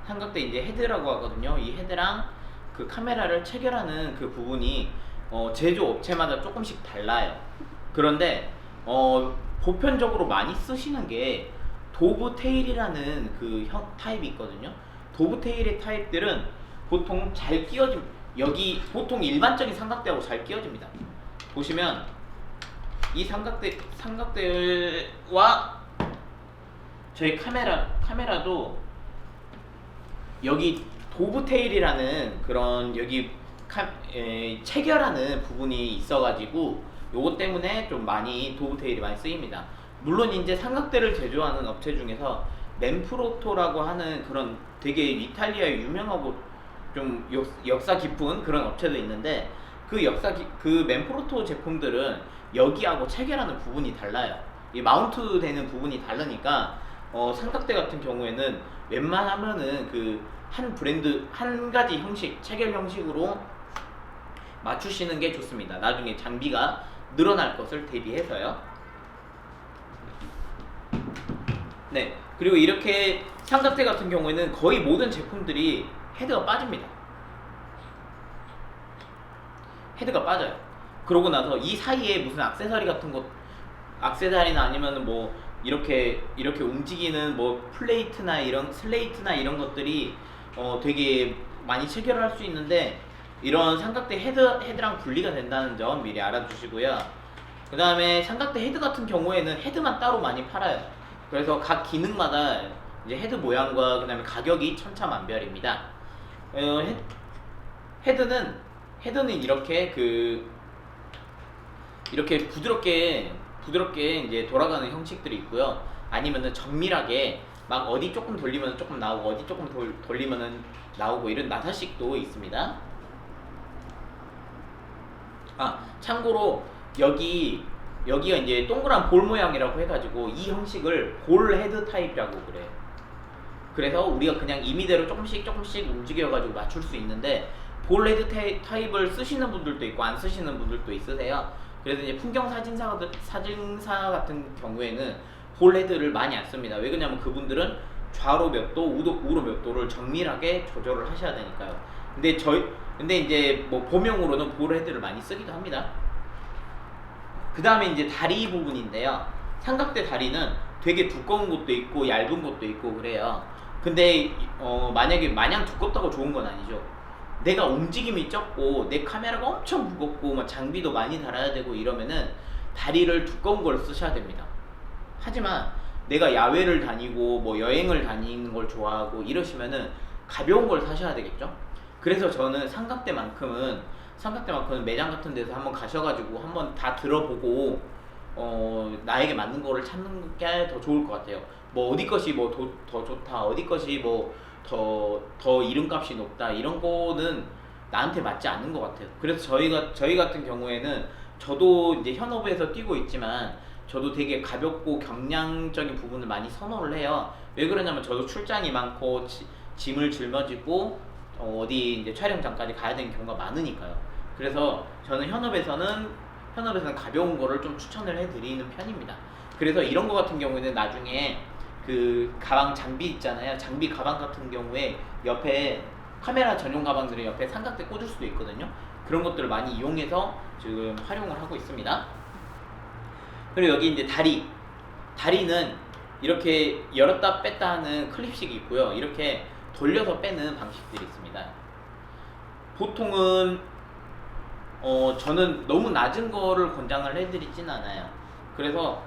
삼각대 이제 헤드라고 하거든요. 이 헤드랑 그 카메라를 체결하는 그 부분이 제조 업체마다 조금씩 달라요. 그런데 보편적으로 많이 쓰시는 게 도브테일이라는 그 타입이 있거든요. 도브테일의 타입들은 보통 잘 여기 보통 일반적인 삼각대하고 잘 끼워집니다. 보시면 이 삼각대와 저희 카메라도 여기 도브테일이라는 그런 여기 체결하는 부분이 있어가지고 요것 때문에 좀 많이 도브테일이 많이 쓰입니다. 물론 이제 삼각대를 제조하는 업체 중에서 맨프로토라고 하는 그런 되게 이탈리아의 유명하고 좀 역사 깊은 그런 업체도 있는데, 그 맨프로토 제품들은 여기하고 체결하는 부분이 달라요. 이 마운트 되는 부분이 다르니까 삼각대 같은 경우에는 웬만하면은 그 한 브랜드 한 가지 형식, 체결 형식으로 맞추시는 게 좋습니다. 나중에 장비가 늘어날 것을 대비해서요. 네, 그리고 이렇게 삼각대 같은 경우에는 거의 모든 제품들이 헤드가 빠집니다. 헤드가 빠져요. 그러고 나서 이 사이에 무슨 액세서리 같은 것, 액세서리나 아니면 뭐 이렇게 움직이는 뭐 플레이트나 이런 슬레이트나 이런 것들이 되게 많이 체결할 수 있는데 이런 삼각대 헤드랑 분리가 된다는 점 미리 알아주시고요. 그 다음에 삼각대 헤드 같은 경우에는 헤드만 따로 많이 팔아요. 그래서 각 기능마다 이제 헤드 모양과 그 다음에 가격이 천차만별입니다. 헤드는 이렇게 부드럽게 이제 돌아가는 형식들이 있고요. 아니면은 정밀하게 막 어디 조금 돌리면 조금 나오고 어디 조금 돌리면은 나오고 이런 나사식도 있습니다. 참고로 여기가 이제 동그란 볼 모양이라고 해가지고 이 형식을 볼 헤드 타입이라고 그래요. 그래서 우리가 그냥 임의대로 조금씩 움직여가지고 맞출 수 있는데 볼 헤드 타입을 쓰시는 분들도 있고 안 쓰시는 분들도 있으세요. 그래서 이제 풍경 사진사 같은 경우에는 볼 헤드를 많이 안 씁니다. 왜 그러냐면 그분들은 좌로 몇 도, 우로 몇 도를 정밀하게 조절을 하셔야 되니까요. 근데 이제 뭐 범용으로는 볼 헤드를 많이 쓰기도 합니다. 그 다음에 이제 다리 부분인데요. 삼각대 다리는 되게 두꺼운 것도 있고 얇은 것도 있고 그래요. 근데 만약에 마냥 두껍다고 좋은 건 아니죠. 내가 움직임이 적고 내 카메라가 엄청 무겁고 막 장비도 많이 달아야 되고 이러면은 다리를 두꺼운 걸 쓰셔야 됩니다. 하지만 내가 야외를 다니고 뭐 여행을 다니는 걸 좋아하고 이러시면은 가벼운 걸 사셔야 되겠죠. 그래서 저는 삼각대만큼은 매장 같은 데서 한번 가셔가지고 한번 다 들어보고 나에게 맞는 거를 찾는 게 더 좋을 것 같아요. 뭐 어디 것이 뭐 더 좋다, 어디 것이 뭐 더 이름값이 높다 이런 거는 나한테 맞지 않는 것 같아요. 그래서 저희 같은 경우에는 저도 이제 현업에서 뛰고 있지만 저도 되게 가볍고 경량적인 부분을 많이 선호를 해요. 왜 그러냐면 저도 출장이 많고 짐을 짊어지고 어디 이제 촬영장까지 가야 되는 경우가 많으니까요. 그래서 저는 현업에서는 가벼운 거를 좀 추천을 해드리는 편입니다. 그래서 이런 거 같은 경우에는 나중에 그 가방 장비 있잖아요. 장비 가방 같은 경우에 옆에 카메라 전용 가방들이 옆에 삼각대 꽂을 수도 있거든요. 그런 것들을 많이 이용해서 지금 활용을 하고 있습니다. 그리고 여기 이제 다리는 이렇게 열었다 뺐다 하는 클립식이 있고요. 이렇게 돌려서 빼는 방식들이 있습니다. 보통은 저는 너무 낮은 거를 권장을 해드리진 않아요. 그래서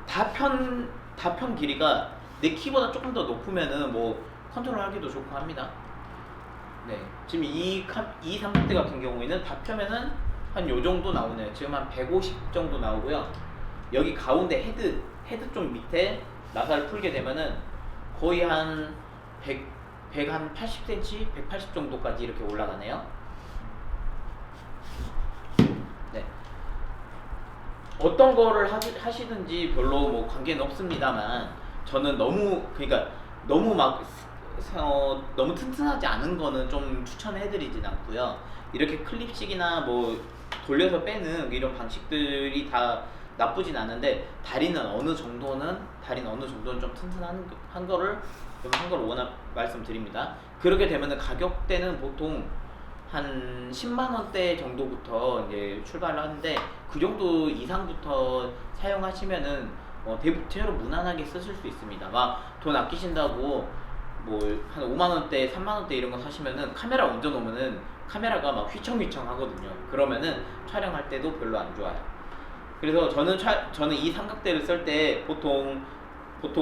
다편 길이가 내 키보다 조금 더 높으면은 뭐 컨트롤하기도 좋고 합니다. 네, 지금 이 삼각대 같은 경우에는 다펴면은 한 요 정도 나오네요. 지금 한 150 정도 나오고요. 여기 가운데 헤드 쪽 밑에 나사를 풀게 되면은 거의 한 180cm, 180 정도까지 이렇게 올라가네요. 네. 어떤 거를 하시든지 별로 뭐 관계는 없습니다만 저는 너무 너무 튼튼하지 않은 거는 좀 추천해드리진 않고요. 이렇게 클립식이나 뭐 돌려서 빼는 이런 방식들이 다 나쁘진 않은데 다리는 어느 정도는 좀 튼튼한 거를 원합 말씀드립니다. 그렇게 되면은 가격대는 보통 한 10만 원대 정도부터 이제 출발을 하는데 그 정도 이상부터 사용하시면은 대체로 무난하게 쓰실 수 있습니다. 막 돈 아끼신다고 뭐 한 5만 원대, 3만 원대 이런 거 사시면은 카메라 얹어 놓으면은 카메라가 막 휘청휘청 하거든요. 그러면은 촬영할 때도 별로 안 좋아요. 그래서 저는 이 삼각대를 쓸 때 보통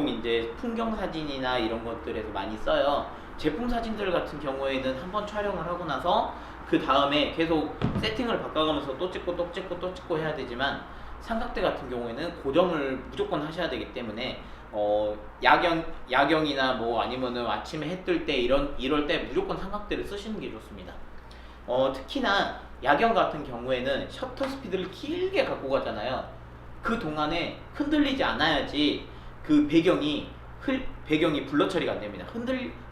이제 풍경 사진이나 이런 것들에서 많이 써요. 제품 사진들 같은 경우에는 한번 촬영을 하고 나서 그 다음에 계속 세팅을 바꿔가면서 또 찍고 해야 되지만 삼각대 같은 경우에는 고정을 무조건 하셔야 되기 때문에 야경이나 뭐 아니면은 아침에 해 뜰 때 이럴 때 무조건 삼각대를 쓰시는 게 좋습니다. 특히나 야경 같은 경우에는 셔터 스피드를 길게 갖고 가잖아요. 그 동안에 흔들리지 않아야지 그 배경이 블러 처리가 안 됩니다.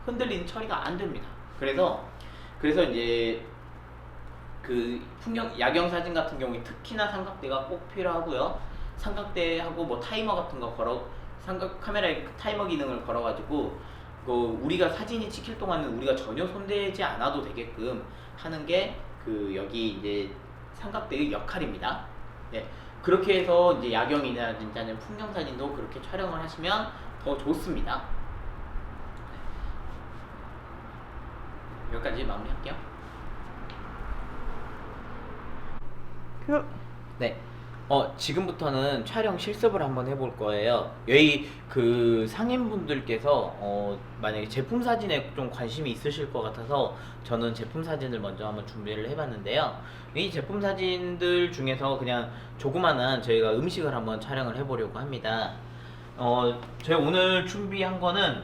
흔들리는 처리가 안 됩니다. 그래서 이제 그 야경 사진 같은 경우에 특히나 삼각대가 꼭 필요하고요. 삼각대하고 뭐 타이머 같은 거 카메라에 타이머 기능을 걸어가지고 우리가 사진이 찍힐 동안은 우리가 전혀 손대지 않아도 되게끔 하는 게 여기 이제 삼각대의 역할입니다. 네, 그렇게 해서 이제 야경이라든지 아니면 풍경 사진도 그렇게 촬영을 하시면 더 좋습니다. 여기까지 마무리할게요. 네. 지금부터는 촬영 실습을 한번 해볼 거예요. 여기 그 상인분들께서 만약에 제품 사진에 좀 관심이 있으실 것 같아서 저는 제품 사진을 먼저 한번 준비를 해봤는데요. 이 제품 사진들 중에서 그냥 조그마한 저희가 음식을 한번 촬영을 해보려고 합니다. 저희 오늘 준비한 거는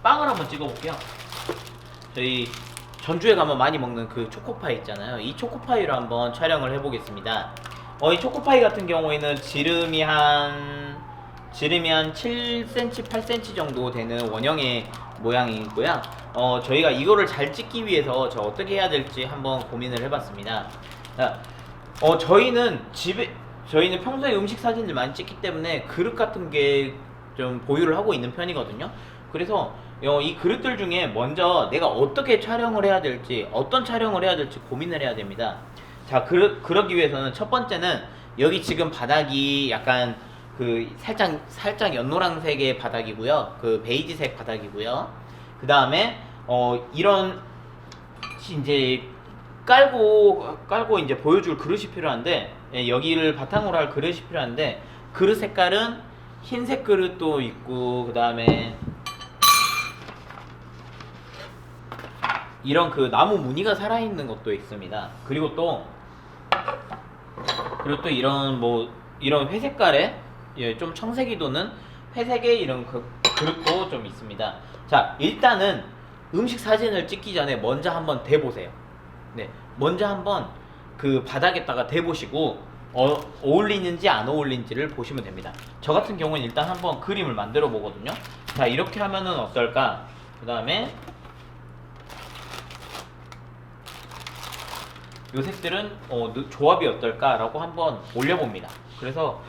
빵을 한번 찍어볼게요. 저희 전주에 가면 많이 먹는 그 초코파이 있잖아요. 이 초코파이를 한번 촬영을 해보겠습니다. 이 초코파이 같은 경우에는 지름이 한 7cm, 8cm 정도 되는 원형의 모양이고요. 저희가 이거를 잘 찍기 위해서 저 어떻게 해야 될지 한번 고민을 해봤습니다. 저희는 평소에 음식 사진을 많이 찍기 때문에 그릇 같은 게 좀 보유를 하고 있는 편이거든요. 그래서 이 그릇들 중에 먼저 내가 어떻게 촬영을 해야 될지, 어떤 촬영을 해야 될지 고민을 해야 됩니다. 자, 그러기 위해서는 첫 번째는 여기 지금 바닥이 약간 그 살짝 연노란색의 바닥이고요. 그 베이지색 바닥이고요. 그 다음에 이런 이제 깔고 이제 보여줄 그릇이 필요한데, 여기를 바탕으로 할 그릇이 필요한데, 그릇 색깔은 흰색 그릇도 있고, 그 다음에 이런 그 나무 무늬가 살아있는 것도 있습니다. 그리고 또 이런 회색깔의 좀 청색이 도는 회색의 이런 그릇도 좀 있습니다. 자, 일단은 음식 사진을 찍기 전에 먼저 한번 대보세요. 네, 먼저 한번 그 바닥에다가 대보시고 어울리는지 안 어울리는지를 보시면 됩니다. 저 같은 경우는 일단 한번 그림을 만들어 보거든요. 자, 이렇게 하면은 어떨까? 그 다음에 요 색들은 조합이 어떨까라고 한번 올려봅니다. 그래서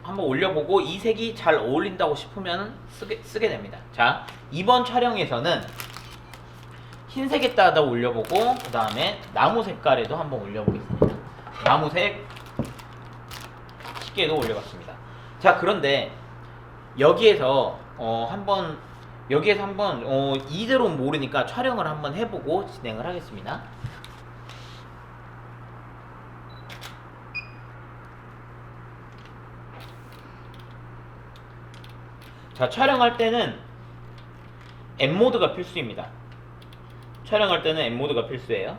한번 올려보고 이 색이 잘 어울린다고 싶으면 쓰게 됩니다. 자, 이번 촬영에서는 흰색에다가 올려보고, 그 다음에 나무 색깔에도 한번 올려보겠습니다. 나무색 쉽게도 올려봤습니다. 자, 그런데 여기에서 한번 이대로 모르니까 촬영을 한번 해보고 진행을 하겠습니다. 자, 촬영할 때는 M모드가 필수입니다. 촬영할 때는 M모드가 필수예요.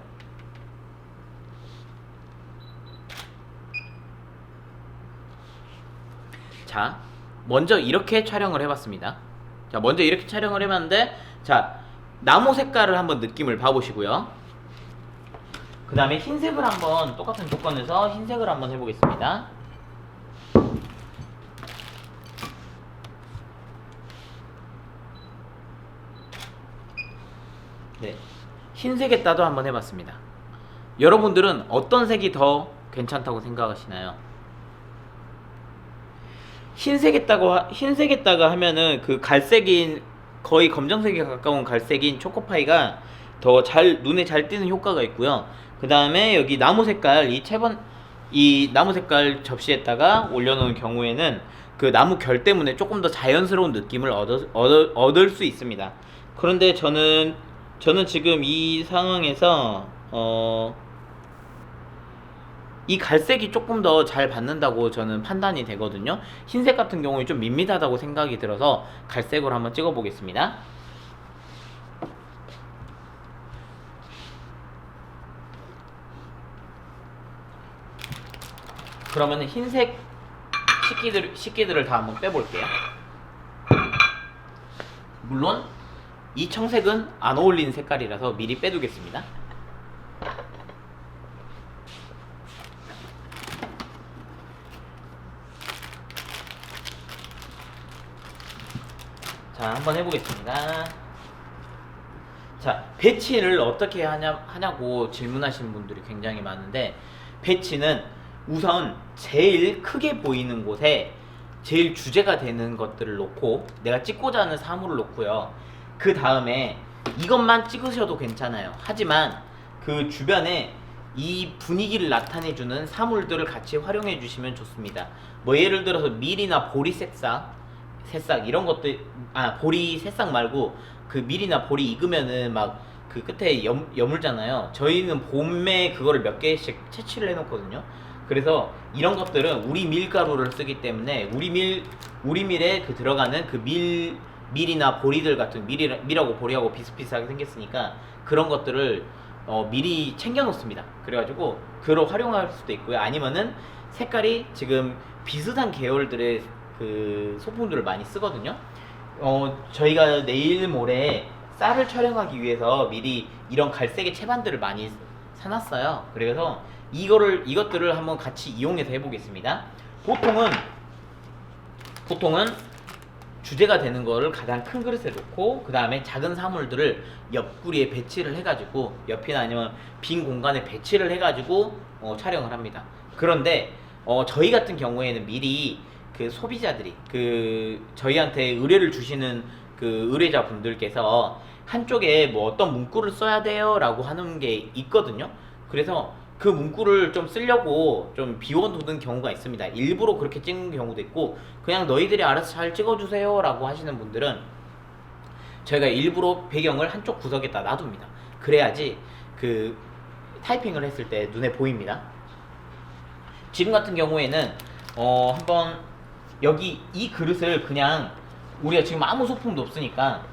자, 먼저 이렇게 촬영을 해봤습니다. 자, 먼저 이렇게 촬영을 해봤는데, 자, 나무 색깔을 한번 느낌을 봐보시고요. 그 다음에 흰색을 한번 똑같은 조건에서 흰색을 한번 해보겠습니다. 네, 흰색에다도 한번 해봤습니다. 여러분들은 어떤 색이 더 괜찮다고 생각하시나요? 흰색에다가 하면은 그 갈색인, 거의 검정색에 가까운 갈색인 초코파이가 더 눈에 잘 띄는 효과가 있고요. 그 다음에 여기 나무 색깔, 이 나무 색깔 접시에다가 올려놓은 경우에는 그 나무 결 때문에 조금 더 자연스러운 느낌을 얻을 수 있습니다. 그런데 저는 지금 이 상황에서 이 갈색이 조금 더 잘 받는다고 저는 판단이 되거든요. 흰색 같은 경우에 좀 밋밋하다고 생각이 들어서 갈색으로 한번 찍어 보겠습니다. 그러면 흰색 식기들을 다 한번 빼볼게요. 물론 이 청색은 안 어울리는 색깔이라서 미리 빼두겠습니다. 자, 한번 해보겠습니다. 자, 배치를 어떻게 하냐고 질문하시는 분들이 굉장히 많은데, 배치는 우선 제일 크게 보이는 곳에 제일 주제가 되는 것들을 놓고, 내가 찍고자 하는 사물을 놓고요. 그 다음에 이것만 찍으셔도 괜찮아요. 하지만 그 주변에 이 분위기를 나타내주는 사물들을 같이 활용해 주시면 좋습니다. 뭐 예를 들어서 밀이나 보리 새싹 이런 것들, 보리 새싹 말고 그 밀이나 보리 익으면은 막 그 끝에 여물잖아요. 저희는 봄에 그거를 몇 개씩 채취를 해놓거든요. 그래서 이런 것들은 우리 밀가루를 쓰기 때문에 우리 밀에 그 들어가는 그 밀이나 보리들 같은 밀하고 보리하고 비슷비슷하게 생겼으니까 그런 것들을 미리 챙겨 놓습니다. 그래가지고 그걸 활용할 수도 있고요. 아니면은 색깔이 지금 비슷한 계열들의 그 소품들을 많이 쓰거든요. 저희가 내일 모레 쌀을 촬영하기 위해서 미리 이런 갈색의 채반들을 많이 사놨어요. 그래서 이것들을 한번 같이 이용해서 해보겠습니다. 보통은 주제가 되는 거를 가장 큰 그릇에 놓고 그 다음에 작은 사물들을 옆구리에 배치를 해가지고 옆이나 아니면 빈 공간에 배치를 해가지고 촬영을 합니다. 그런데 저희 같은 경우에는 미리 그 소비자들이 그 저희한테 의뢰를 주시는 그 의뢰자분들께서 한쪽에 뭐 어떤 문구를 써야 돼요 라고 하는 게 있거든요. 그래서 그 문구를 좀 쓰려고 좀 비워두는 경우가 있습니다. 일부러 그렇게 찍는 경우도 있고 그냥 너희들이 알아서 잘 찍어주세요 라고 하시는 분들은 저희가 일부러 배경을 한쪽 구석에다 놔둡니다. 그래야지 그 타이핑을 했을 때 눈에 보입니다. 지금 같은 경우에는 한번 여기 이 그릇을 그냥 우리가 지금 아무 소품도 없으니까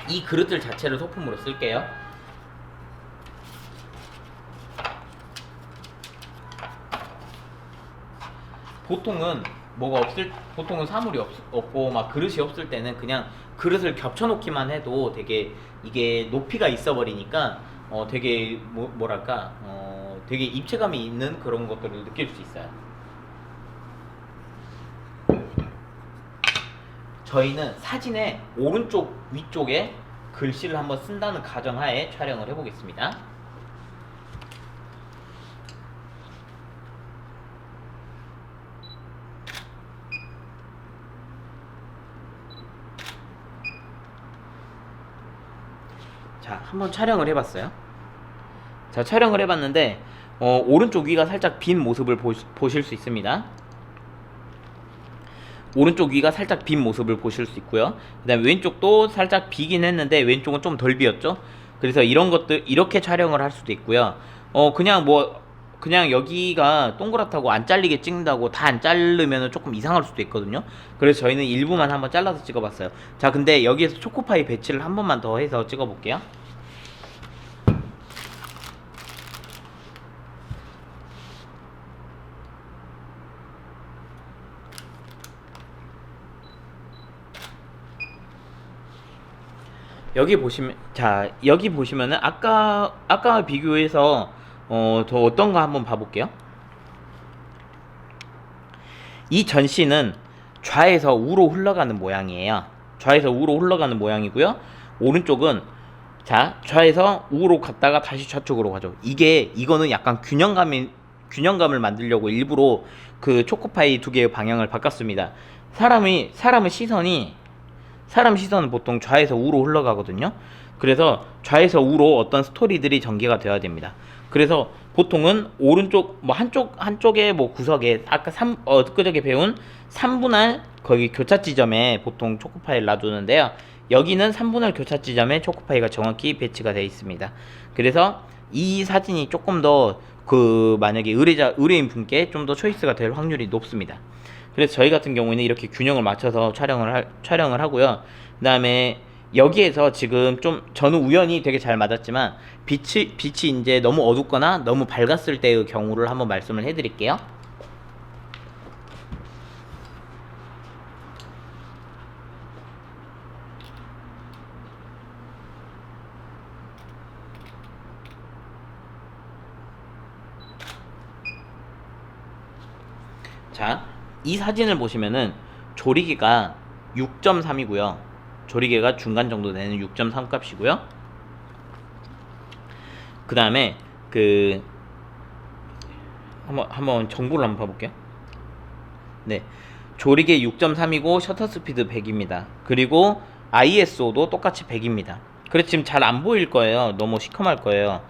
이 그릇들 자체를 소품으로 쓸게요. 보통은 사물이 없고 막 그릇이 없을 때는 그냥 그릇을 겹쳐놓기만 해도 되게 이게 높이가 있어 버리니까 되게 뭐랄까 되게 입체감이 있는 그런 것들을 느낄 수 있어요. 저희는 사진의 오른쪽 위쪽에 글씨를 한번 쓴다는 가정하에 촬영을 해보겠습니다. 자, 한번 촬영을 해봤어요. 자, 촬영을 해봤는데 오른쪽 위가 살짝 빈 모습을 보실 수 있습니다. 오른쪽 위가 살짝 빈 모습을 보실 수 있고요. 그 다음에 왼쪽도 살짝 비긴 했는데 왼쪽은 좀 덜 비었죠. 그래서 이런 것들 이렇게 촬영을 할 수도 있고요. 그냥 여기가 동그랗다고 안 잘리게 찍는다고 다 안 자르면 조금 이상할 수도 있거든요. 그래서 저희는 일부만 한번 잘라서 찍어봤어요. 자, 근데 여기에서 초코파이 배치를 한 번만 더 해서 찍어볼게요. 여기 보시면은 아까와 비교해서 더 어떤가 한번 봐볼게요. 이 전씨는 좌에서 우로 흘러가는 모양이에요. 좌에서 우로 흘러가는 모양이고요. 오른쪽은 좌에서 우로 갔다가 다시 좌쪽으로 가죠. 이거는 약간 균형감을 만들려고 일부러 그 초코파이 두 개의 방향을 바꿨습니다. 사람 시선은 보통 좌에서 우로 흘러가거든요. 그래서 좌에서 우로 어떤 스토리들이 전개가 되어야 됩니다. 그래서 보통은 오른쪽 한쪽에 구석에 아까 엊그저께 배운 3분할 거기 교차 지점에 보통 초코파이를 놔두는데요. 여기는 3분할 교차 지점에 초코파이가 정확히 배치가 되어 있습니다. 그래서 이 사진이 조금 더 만약에 의뢰인 분께 좀 더 초이스가 될 확률이 높습니다. 그래서 저희 같은 경우에는 이렇게 균형을 맞춰서 촬영을 하고요. 그 다음에 여기에서 지금 좀 저는 우연히 되게 잘 맞았지만 빛이 이제 너무 어둡거나 너무 밝았을 때의 경우를 한번 말씀을 해드릴게요. 자, 이 사진을 보시면은 조리개가 6.3이고요. 조리개가 중간 정도 되는 6.3 값이고요. 그 다음에 한번 정보를 한번 봐볼게요. 네, 조리개 6.3이고 셔터 스피드 100입니다. 그리고 ISO도 똑같이 100입니다. 그래서 지금 잘 안 보일 거예요. 너무 시커멀 거예요.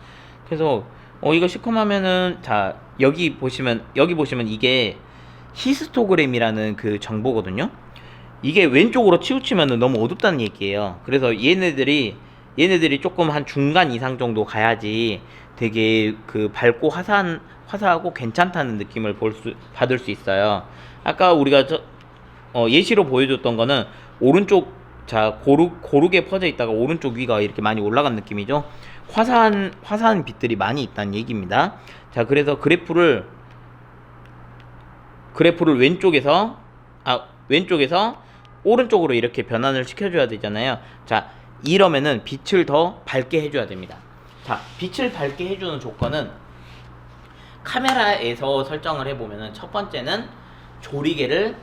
그래서 이거 시커하면은 자 여기 보시면 이게 히스토그램이라는 그 정보거든요. 이게 왼쪽으로 치우치면은 너무 어둡다는 얘기예요. 그래서 얘네들이 조금 한 중간 이상 정도 가야지 되게 그 밝고 화사하고 괜찮다는 느낌을 받을 수 있어요. 아까 우리가 예시로 보여줬던 거는 오른쪽, 자 고르게 퍼져 있다가 오른쪽 위가 이렇게 많이 올라간 느낌이죠. 화사한 빛들이 많이 있다는 얘기입니다. 자, 그래서 그래프를 왼쪽에서 오른쪽으로 이렇게 변환을 시켜줘야 되잖아요. 자, 이러면은 빛을 더 밝게 해줘야 됩니다. 자, 빛을 밝게 해주는 조건은 카메라에서 설정을 해보면은 첫 번째는 조리개를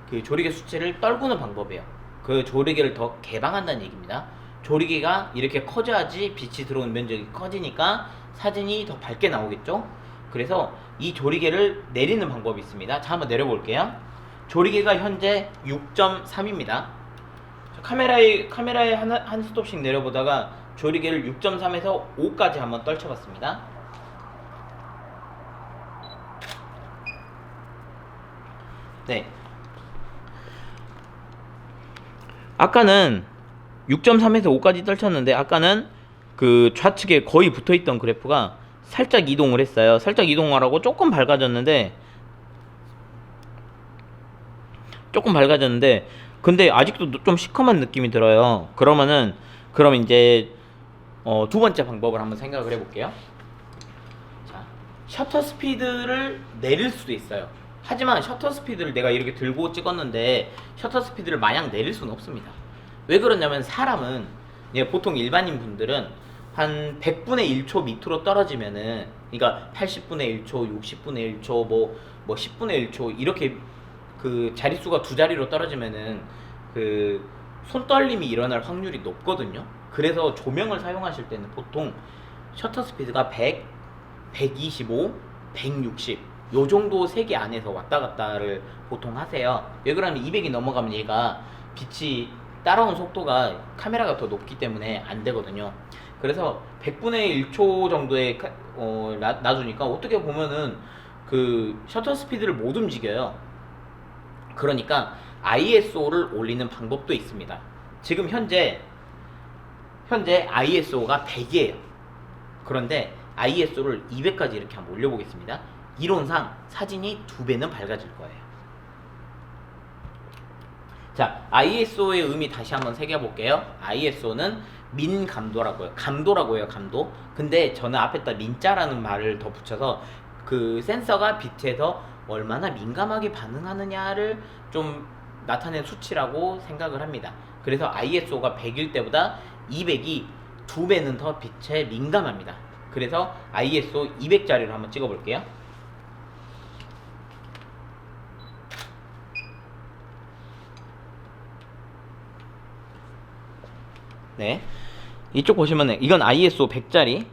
그 조리개 수치를 떨구는 방법이에요. 그 조리개를 더 개방한다는 얘기입니다. 조리개가 이렇게 커져야지 빛이 들어오는 면적이 커지니까 사진이 더 밝게 나오겠죠. 그래서 이 조리개를 내리는 방법이 있습니다. 자, 한번 내려볼게요. 조리개가 현재 6.3입니다. 카메라에 한 스톱씩 내려보다가 조리개를 6.3에서 5까지 한번 떨쳐봤습니다. 네. 아까는 6.3에서 5까지 떨쳤는데 아까는 그 좌측에 거의 붙어있던 그래프가 살짝 이동을 했어요. 살짝 이동하라고 조금 밝아졌는데 근데 아직도 좀 시커먼 느낌이 들어요. 그럼 이제 두 번째 방법을 한번 생각을 해볼게요. 자, 셔터 스피드를 내릴 수도 있어요. 하지만 셔터 스피드를 내가 이렇게 들고 찍었는데 셔터 스피드를 마냥 내릴 수는 없습니다. 왜 그러냐면 사람은 보통 일반인 분들은 한 100분의 1초 밑으로 떨어지면은, 그러니까 80분의 1초, 60분의 1초, 뭐 10분의 1초 이렇게 그 자릿수가 두 자리로 떨어지면은 그 손떨림이 일어날 확률이 높거든요. 그래서 조명을 사용하실 때는 보통 셔터 스피드가 100, 125, 160 요 정도 세개 안에서 왔다 갔다를 보통 하세요. 왜 그러냐면 200이 넘어가면 얘가 빛이 따라온 속도가 카메라가 더 높기 때문에 안 되거든요. 그래서 100분의 1초 정도에 놔두니까 어떻게 보면은 그 셔터 스피드를 못 움직여요. 그러니까 ISO를 올리는 방법도 있습니다. 지금 현재 ISO가 100이에요. 그런데 ISO를 200까지 이렇게 한번 올려보겠습니다. 이론상 사진이 2배는 밝아질 거예요. 자, ISO의 의미 다시 한번 새겨볼게요. ISO는 민감도라고요. 감도라고 해요, 감도. 근데 저는 앞에다 민자라는 말을 더 붙여서 그 센서가 빛에서 얼마나 민감하게 반응하느냐를 좀 나타낸 수치라고 생각을 합니다. 그래서 ISO가 100일 때보다 200이 2배는 더 빛에 민감합니다. 그래서 ISO 200짜리로 한번 찍어볼게요. 네, 이쪽 보시면 이건 ISO 100짜리,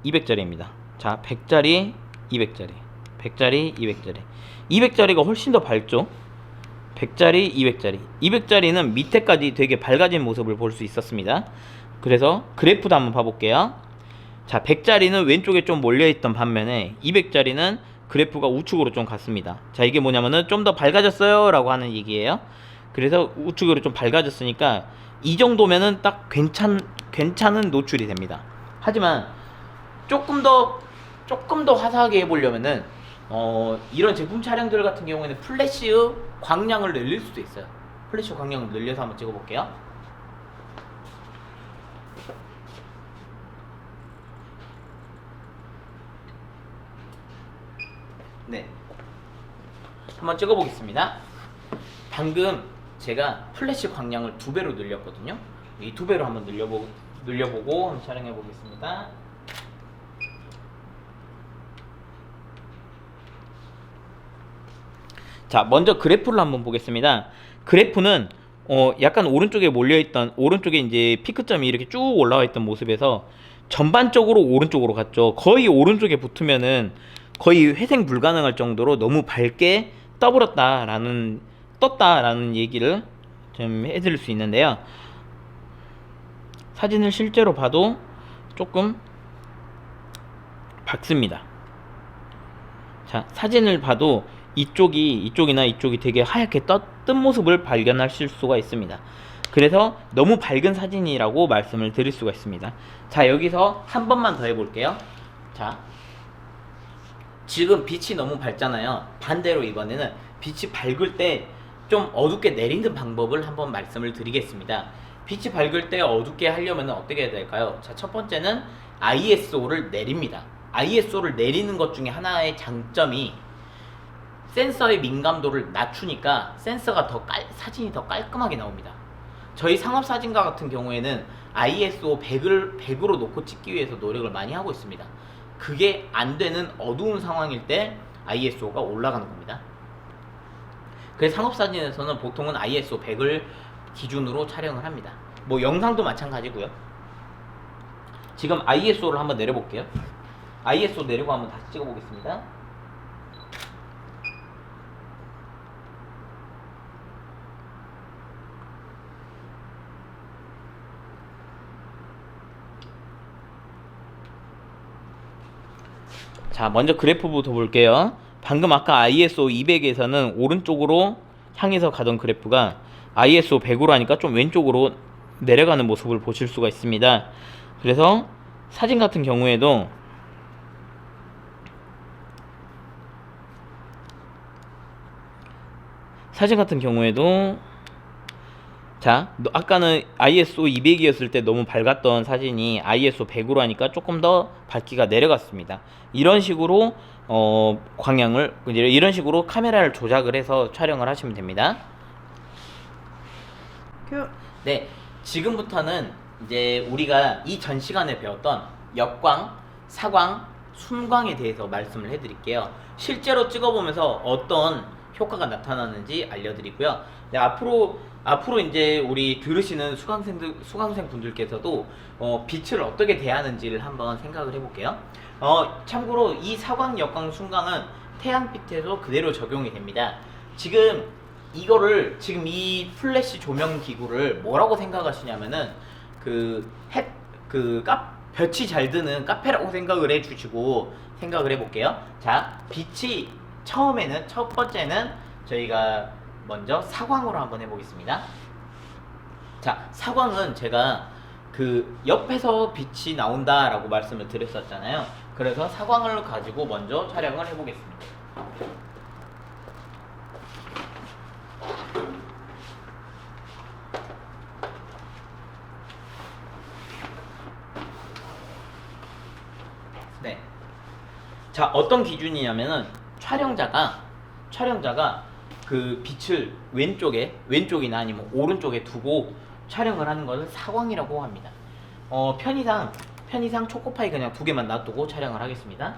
200짜리입니다. 자, 100짜리, 200짜리, 100짜리, 200짜리. 200짜리가 훨씬 더 밝죠? 100짜리, 200짜리. 200짜리는 밑에까지 되게 밝아진 모습을 볼 수 있었습니다. 그래서 그래프도 한번 봐볼게요. 자, 100짜리는 왼쪽에 좀 몰려있던 반면에 200짜리는 그래프가 우측으로 좀 갔습니다. 자, 이게 뭐냐면은 좀 더 밝아졌어요 라고 하는 얘기예요. 그래서 우측으로 좀 밝아졌으니까 이 정도면은 딱 괜찮은 노출이 됩니다. 하지만 조금 더 화사하게 해보려면은 이런 제품 촬영들 같은 경우에는 플래시의 광량을 늘릴 수도 있어요. 플래시 광량을 늘려서 한번 찍어볼게요. 네, 한번 찍어보겠습니다. 방금 제가 플래시 광량을 2배로 늘렸거든요. 이 2배로 한번 늘려보고 한번 촬영해 보겠습니다. 자, 먼저 그래프를 한번 보겠습니다. 그래프는 약간 오른쪽에 이제 피크점이 이렇게 쭉 올라와 있던 모습에서 전반적으로 오른쪽으로 갔죠. 거의 오른쪽에 붙으면은 거의 회생 불가능할 정도로 너무 밝게 떴다라는 얘기를 좀 해드릴 수 있는데요. 사진을 실제로 봐도 조금 작습니다. 자, 사진을 봐도 이쪽이나 이쪽이 되게 하얗게 뜬 모습을 발견하실 수가 있습니다. 그래서 너무 밝은 사진이라고 말씀을 드릴 수가 있습니다. 자, 여기서 한 번만 더 해볼게요. 자, 지금 빛이 너무 밝잖아요. 반대로 이번에는 빛이 밝을 때 좀 어둡게 내리는 방법을 한번 말씀을 드리겠습니다. 빛이 밝을 때 어둡게 하려면 어떻게 해야 될까요? 자, 첫 번째는 ISO를 내립니다. ISO를 내리는 것 중에 하나의 장점이 센서의 민감도를 낮추니까 센서가 사진이 더 깔끔하게 나옵니다. 저희 상업사진가 같은 경우에는 ISO 100으로 놓고 찍기 위해서 노력을 많이 하고 있습니다. 그게 안 되는 어두운 상황일 때 ISO가 올라가는 겁니다. 그래서 상업사진에서는 보통은 ISO 100을 기준으로 촬영을 합니다. 뭐 영상도 마찬가지고요. 지금 ISO를 한번 내려볼게요. ISO 내리고 한번 다시 찍어보겠습니다. 자, 먼저 그래프부터 볼게요. 방금 아까 ISO 200에서는 오른쪽으로 향해서 가던 그래프가 ISO 100으로 하니까 좀 왼쪽으로 내려가는 모습을 보실 수가 있습니다. 그래서 사진 같은 경우에도 자, 아까는 ISO 200이었을 때 너무 밝았던 사진이 ISO 100으로 하니까 조금 더 밝기가 내려갔습니다. 이런 식으로 이런 식으로 카메라를 조작을 해서 촬영을 하시면 됩니다. 네, 지금부터는 이제 우리가 이전 시간에 배웠던 역광, 사광, 순광에 대해서 말씀을 해드릴게요. 실제로 찍어보면서 어떤 효과가 나타나는지 알려드리고요. 네, 앞으로 이제 우리 들으시는 수강생 분들께서도 빛을 어떻게 대하는지를 한번 생각을 해볼게요. 참고로 이 사광, 역광, 순광은 태양빛에도 그대로 적용이 됩니다. 지금 이 플래시 조명 기구를 뭐라고 생각하시냐면은 볕이 잘 드는 카페라고 생각을 해주시고 생각을 해볼게요. 자, 빛이 첫 번째는 저희가 먼저 사광으로 한번 해보겠습니다. 자, 사광은 제가 옆에서 빛이 나온다라고 말씀을 드렸었잖아요. 그래서 사광을 가지고 먼저 촬영을 해보겠습니다. 네. 자, 어떤 기준이냐면은 촬영자가 빛을 왼쪽이나 아니면 오른쪽에 두고 촬영을 하는 것을 사광이라고 합니다. 편의상 초코파이 그냥 2개만 놔두고 촬영을 하겠습니다.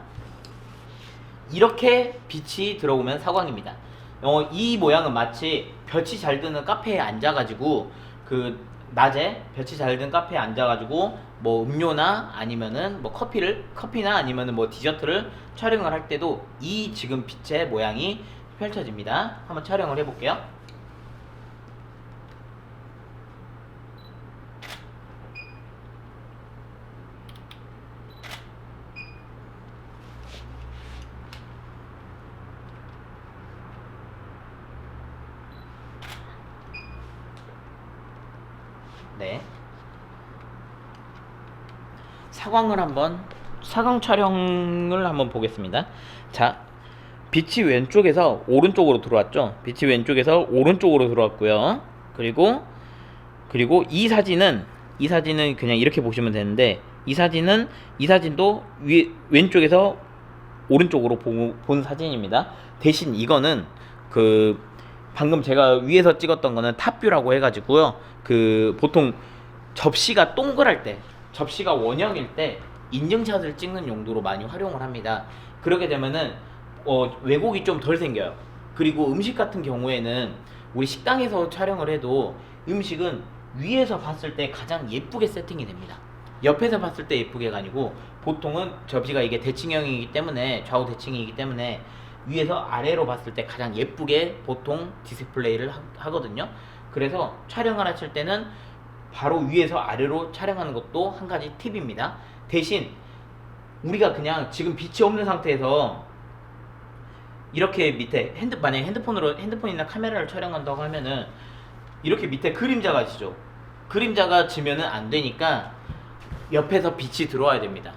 이렇게 빛이 들어오면 사광입니다. 이 모양은 마치 볕이 잘 드는 카페에 앉아가지고 낮에 볕이 잘 드는 카페에 앉아가지고 뭐 음료나 아니면은 뭐 커피나 아니면은 뭐 디저트를 촬영을 할 때도 이 지금 빛의 모양이 펼쳐집니다. 한번 촬영을 해볼게요. 네. 사광 촬영을 한번 보겠습니다. 자, 빛이 왼쪽에서 오른쪽으로 들어왔죠. 빛이 왼쪽에서 오른쪽으로 들어왔고요. 그리고 이 사진은 그냥 이렇게 보시면 되는데 이 사진도 왼쪽에서 오른쪽으로 본 사진입니다. 대신 이거는 방금 제가 위에서 찍었던 거는 탑뷰라고 해가지고요. 보통 접시가 동그랄 때, 접시가 원형일 때 인증샷을 찍는 용도로 많이 활용을 합니다. 그렇게 되면은 왜곡이 좀 덜 생겨요. 그리고 음식 같은 경우에는 우리 식당에서 촬영을 해도 음식은 위에서 봤을 때 가장 예쁘게 세팅이 됩니다. 옆에서 봤을 때 예쁘게가 아니고 보통은 접시가 이게 대칭형이기 때문에 좌우 대칭이기 때문에 위에서 아래로 봤을 때 가장 예쁘게 보통 디스플레이를 하거든요. 그래서 촬영을 하실 때는 바로 위에서 아래로 촬영하는 것도 한 가지 팁입니다. 대신 우리가 그냥 지금 빛이 없는 상태에서 이렇게 밑에 만약에 핸드폰이나 카메라를 촬영한다고 하면은 이렇게 밑에 그림자가 지죠. 그림자가 지면은 안 되니까 옆에서 빛이 들어와야 됩니다.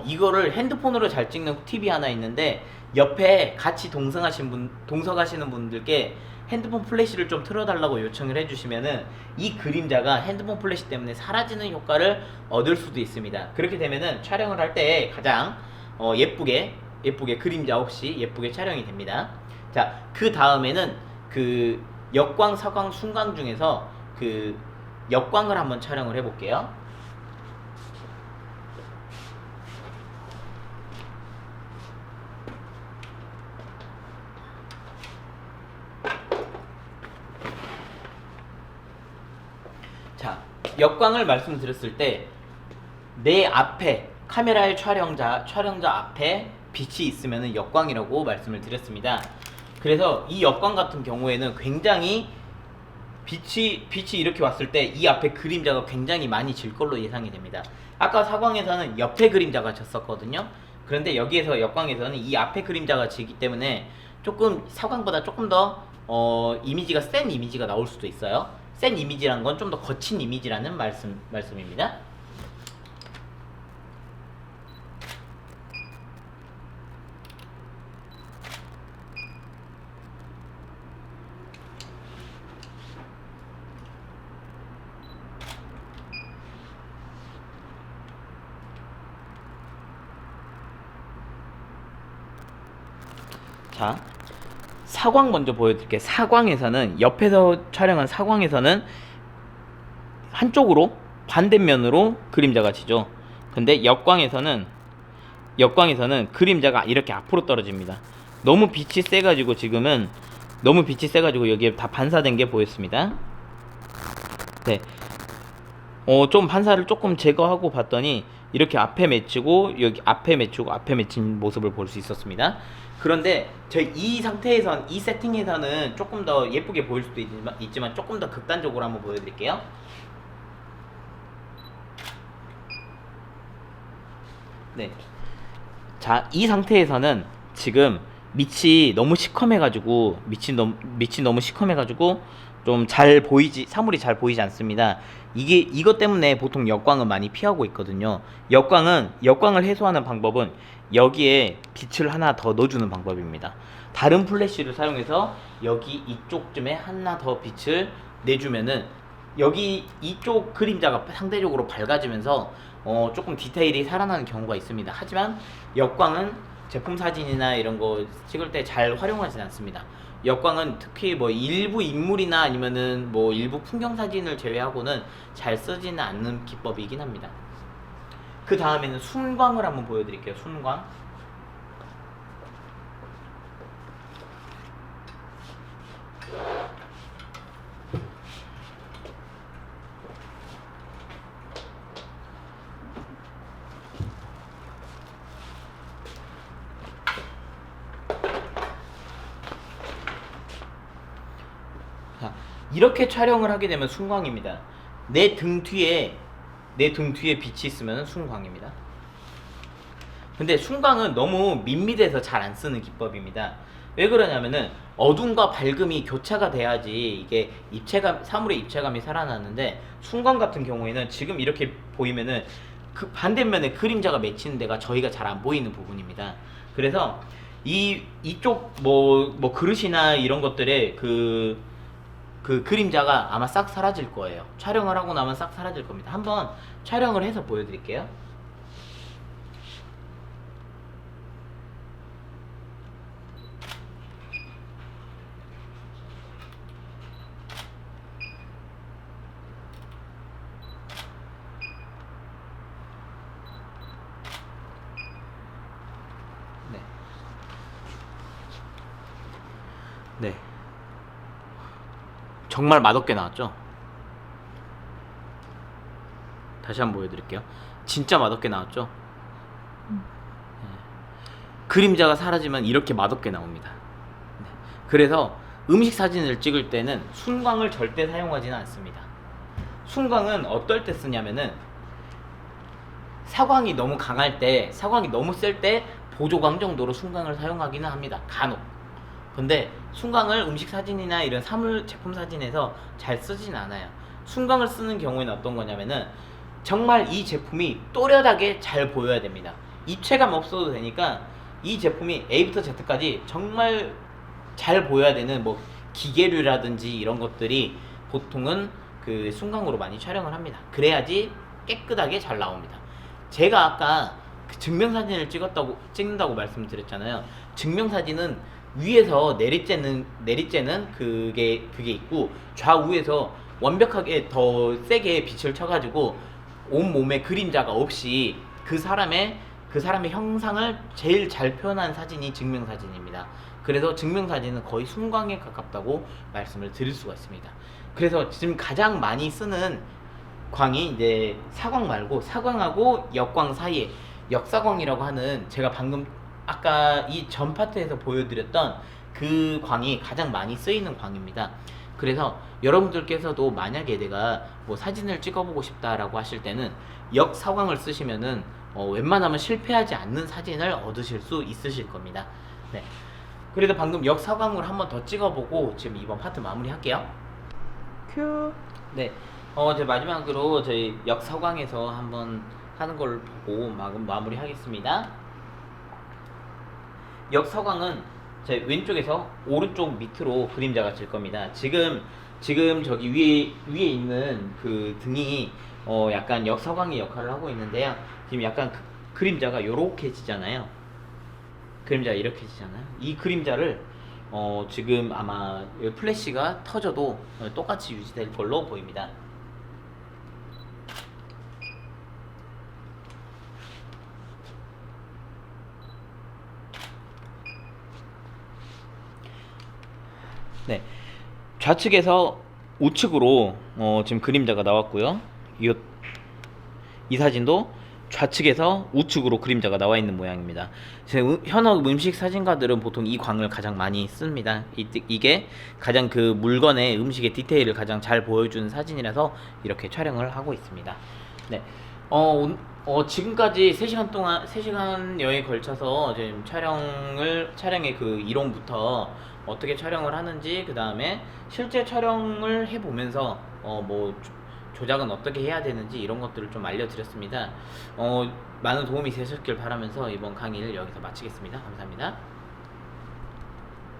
이거를 핸드폰으로 잘 찍는 팁이 하나 있는데, 옆에 같이 동석하시는 분들께 핸드폰 플래시를 좀 틀어달라고 요청을 해주시면은 이 그림자가 핸드폰 플래시 때문에 사라지는 효과를 얻을 수도 있습니다. 그렇게 되면은 촬영을 할 때 가장 예쁘게 그림자 없이 예쁘게 촬영이 됩니다. 자, 그 다음에는 그 역광, 사광, 순광 중에서 그 역광을 한번 촬영을 해볼게요. 자, 역광을 말씀드렸을 때 내 앞에 카메라의 촬영자 앞에 빛이 있으면 역광이라고 말씀을 드렸습니다. 그래서 이 역광 같은 경우에는 굉장히 빛이 이렇게 왔을 때 이 앞에 그림자가 굉장히 많이 질 걸로 예상이 됩니다. 아까 사광에서는 옆에 그림자가 졌었거든요. 그런데 여기에서 역광에서는 이 앞에 그림자가 지기 때문에 조금 사광보다 조금 더 이미지가 센 이미지가 나올 수도 있어요. 센 이미지란 건 좀 더 거친 이미지라는 말씀입니다. 자, 사광 먼저 보여드릴게요. 사광에서는 옆에서 촬영한 사광에서는 한쪽으로 반대면으로 그림자가 지죠. 근데 역광에서는 그림자가 이렇게 앞으로 떨어집니다. 너무 빛이 세가지고 지금은 여기에 다 반사된 게 보였습니다. 네, 좀 반사를 조금 제거하고 봤더니 이렇게 앞에 맺히고 여기 앞에 맺힌 모습을 볼 수 있었습니다. 그런데 이 세팅에서는 조금 더 예쁘게 보일 수도 있지만 조금 더 극단적으로 한번 보여드릴게요. 네. 자, 이 상태에서는 지금 밑이 너무 시커매가지고 좀 사물이 잘 보이지 않습니다. 이것 때문에 보통 역광은 많이 피하고 있거든요. 역광을 해소하는 방법은 여기에 빛을 하나 더 넣어주는 방법입니다. 다른 플래시를 사용해서 여기 이쪽쯤에 하나 더 빛을 내주면은 여기 이쪽 그림자가 상대적으로 밝아지면서 조금 디테일이 살아나는 경우가 있습니다. 하지만 역광은 제품 사진이나 이런 거 찍을 때 잘 활용하진 않습니다. 역광은 특히 뭐 일부 인물이나 아니면은 뭐 일부 풍경 사진을 제외하고는 잘 쓰지는 않는 기법이긴 합니다. 그 다음에는 순광을 한번 보여드릴게요. 순광. 자, 이렇게 촬영을 하게 되면 순광입니다. 내 등 뒤에 빛이 있으면 순광입니다. 근데 순광은 너무 밋밋해서 잘 안 쓰는 기법입니다. 왜 그러냐면은 어둠과 밝음이 교차가 돼야지 이게 사물의 입체감이 살아나는데, 순광 같은 경우에는 지금 이렇게 보이면은 그 반대면에 그림자가 맺히는 데가 저희가 잘 안 보이는 부분입니다. 그래서 이쪽 뭐 그릇이나 이런 것들의 그 그림자가 아마 싹 사라질 거예요. 촬영을 하고 나면 싹 사라질 겁니다. 한번 촬영을 해서 보여드릴게요. 네. 네. 정말 맛없게 나왔죠? 다시 한번 보여드릴게요. 진짜 맛없게 나왔죠? 네. 그림자가 사라지면 이렇게 맛없게 나옵니다. 네. 그래서 음식 사진을 찍을 때는 순광을 절대 사용하지는 않습니다. 순광은 어떨 때 쓰냐면은 사광이 너무 강할 때, 사광이 너무 셀 때 보조광 정도로 순광을 사용하기는 합니다. 간혹. 근데 순광을 음식 사진이나 이런 사물 제품 사진에서 잘 쓰진 않아요. 순광을 쓰는 경우에는 어떤 거냐면은 정말 이 제품이 또렷하게 잘 보여야 됩니다. 입체감 없어도 되니까 이 제품이 A부터 Z까지 정말 잘 보여야 되는 뭐 기계류라든지 이런 것들이 보통은 그 순광으로 많이 촬영을 합니다. 그래야지 깨끗하게 잘 나옵니다. 제가 아까 그 증명사진을 찍는다고 말씀드렸잖아요. 증명사진은 위에서 내리쬐는 그게 있고 좌우에서 완벽하게 더 세게 빛을 쳐가지고 온 몸에 그림자가 없이 그 사람의 형상을 제일 잘 표현한 사진이 증명사진입니다. 그래서 증명사진은 거의 순광에 가깝다고 말씀을 드릴 수가 있습니다. 그래서 지금 가장 많이 쓰는 광이 이제 사광 말고 사광하고 역광 사이에 역사광이라고 하는, 제가 방금 아까 이 전 파트에서 보여드렸던 그 광이 가장 많이 쓰이는 광입니다. 그래서 여러분들께서도 만약에 내가 뭐 사진을 찍어보고 싶다라고 하실 때는 역사광을 쓰시면은 웬만하면 실패하지 않는 사진을 얻으실 수 있으실 겁니다. 네. 그래도 방금 역사광으로 한번 더 찍어보고 지금 이번 파트 마무리할게요. 큐. 네. 제 마지막으로 저희 역사광에서 한번 하는 걸 보고 마무리하겠습니다. 역사광은 제 왼쪽에서 오른쪽 밑으로 그림자가 질 겁니다. 지금 저기 위에 있는 그 등이 약간 역사광의 역할을 하고 있는데요. 지금 약간 그림자가 요렇게 지잖아요. 그림자가 이렇게 지잖아요. 이 그림자를 지금 아마 플래시가 터져도 똑같이 유지될 걸로 보입니다. 네, 좌측에서 우측으로 지금 그림자가 나왔고요. 이 사진도 좌측에서 우측으로 그림자가 나와 있는 모양입니다. 현업 음식 사진가들은 보통 이 광을 가장 많이 씁니다. 이게 가장 그 물건의 음식의 디테일을 가장 잘 보여주는 사진이라서 이렇게 촬영을 하고 있습니다. 네. 지금까지 3시간여에 걸쳐서 지금 촬영의 그 이론부터 어떻게 촬영을 하는지, 그 다음에 실제 촬영을 해보면서 뭐 조작은 어떻게 해야 되는지 이런 것들을 좀 알려드렸습니다. 많은 도움이 되셨길 바라면서 이번 강의를 여기서 마치겠습니다. 감사합니다.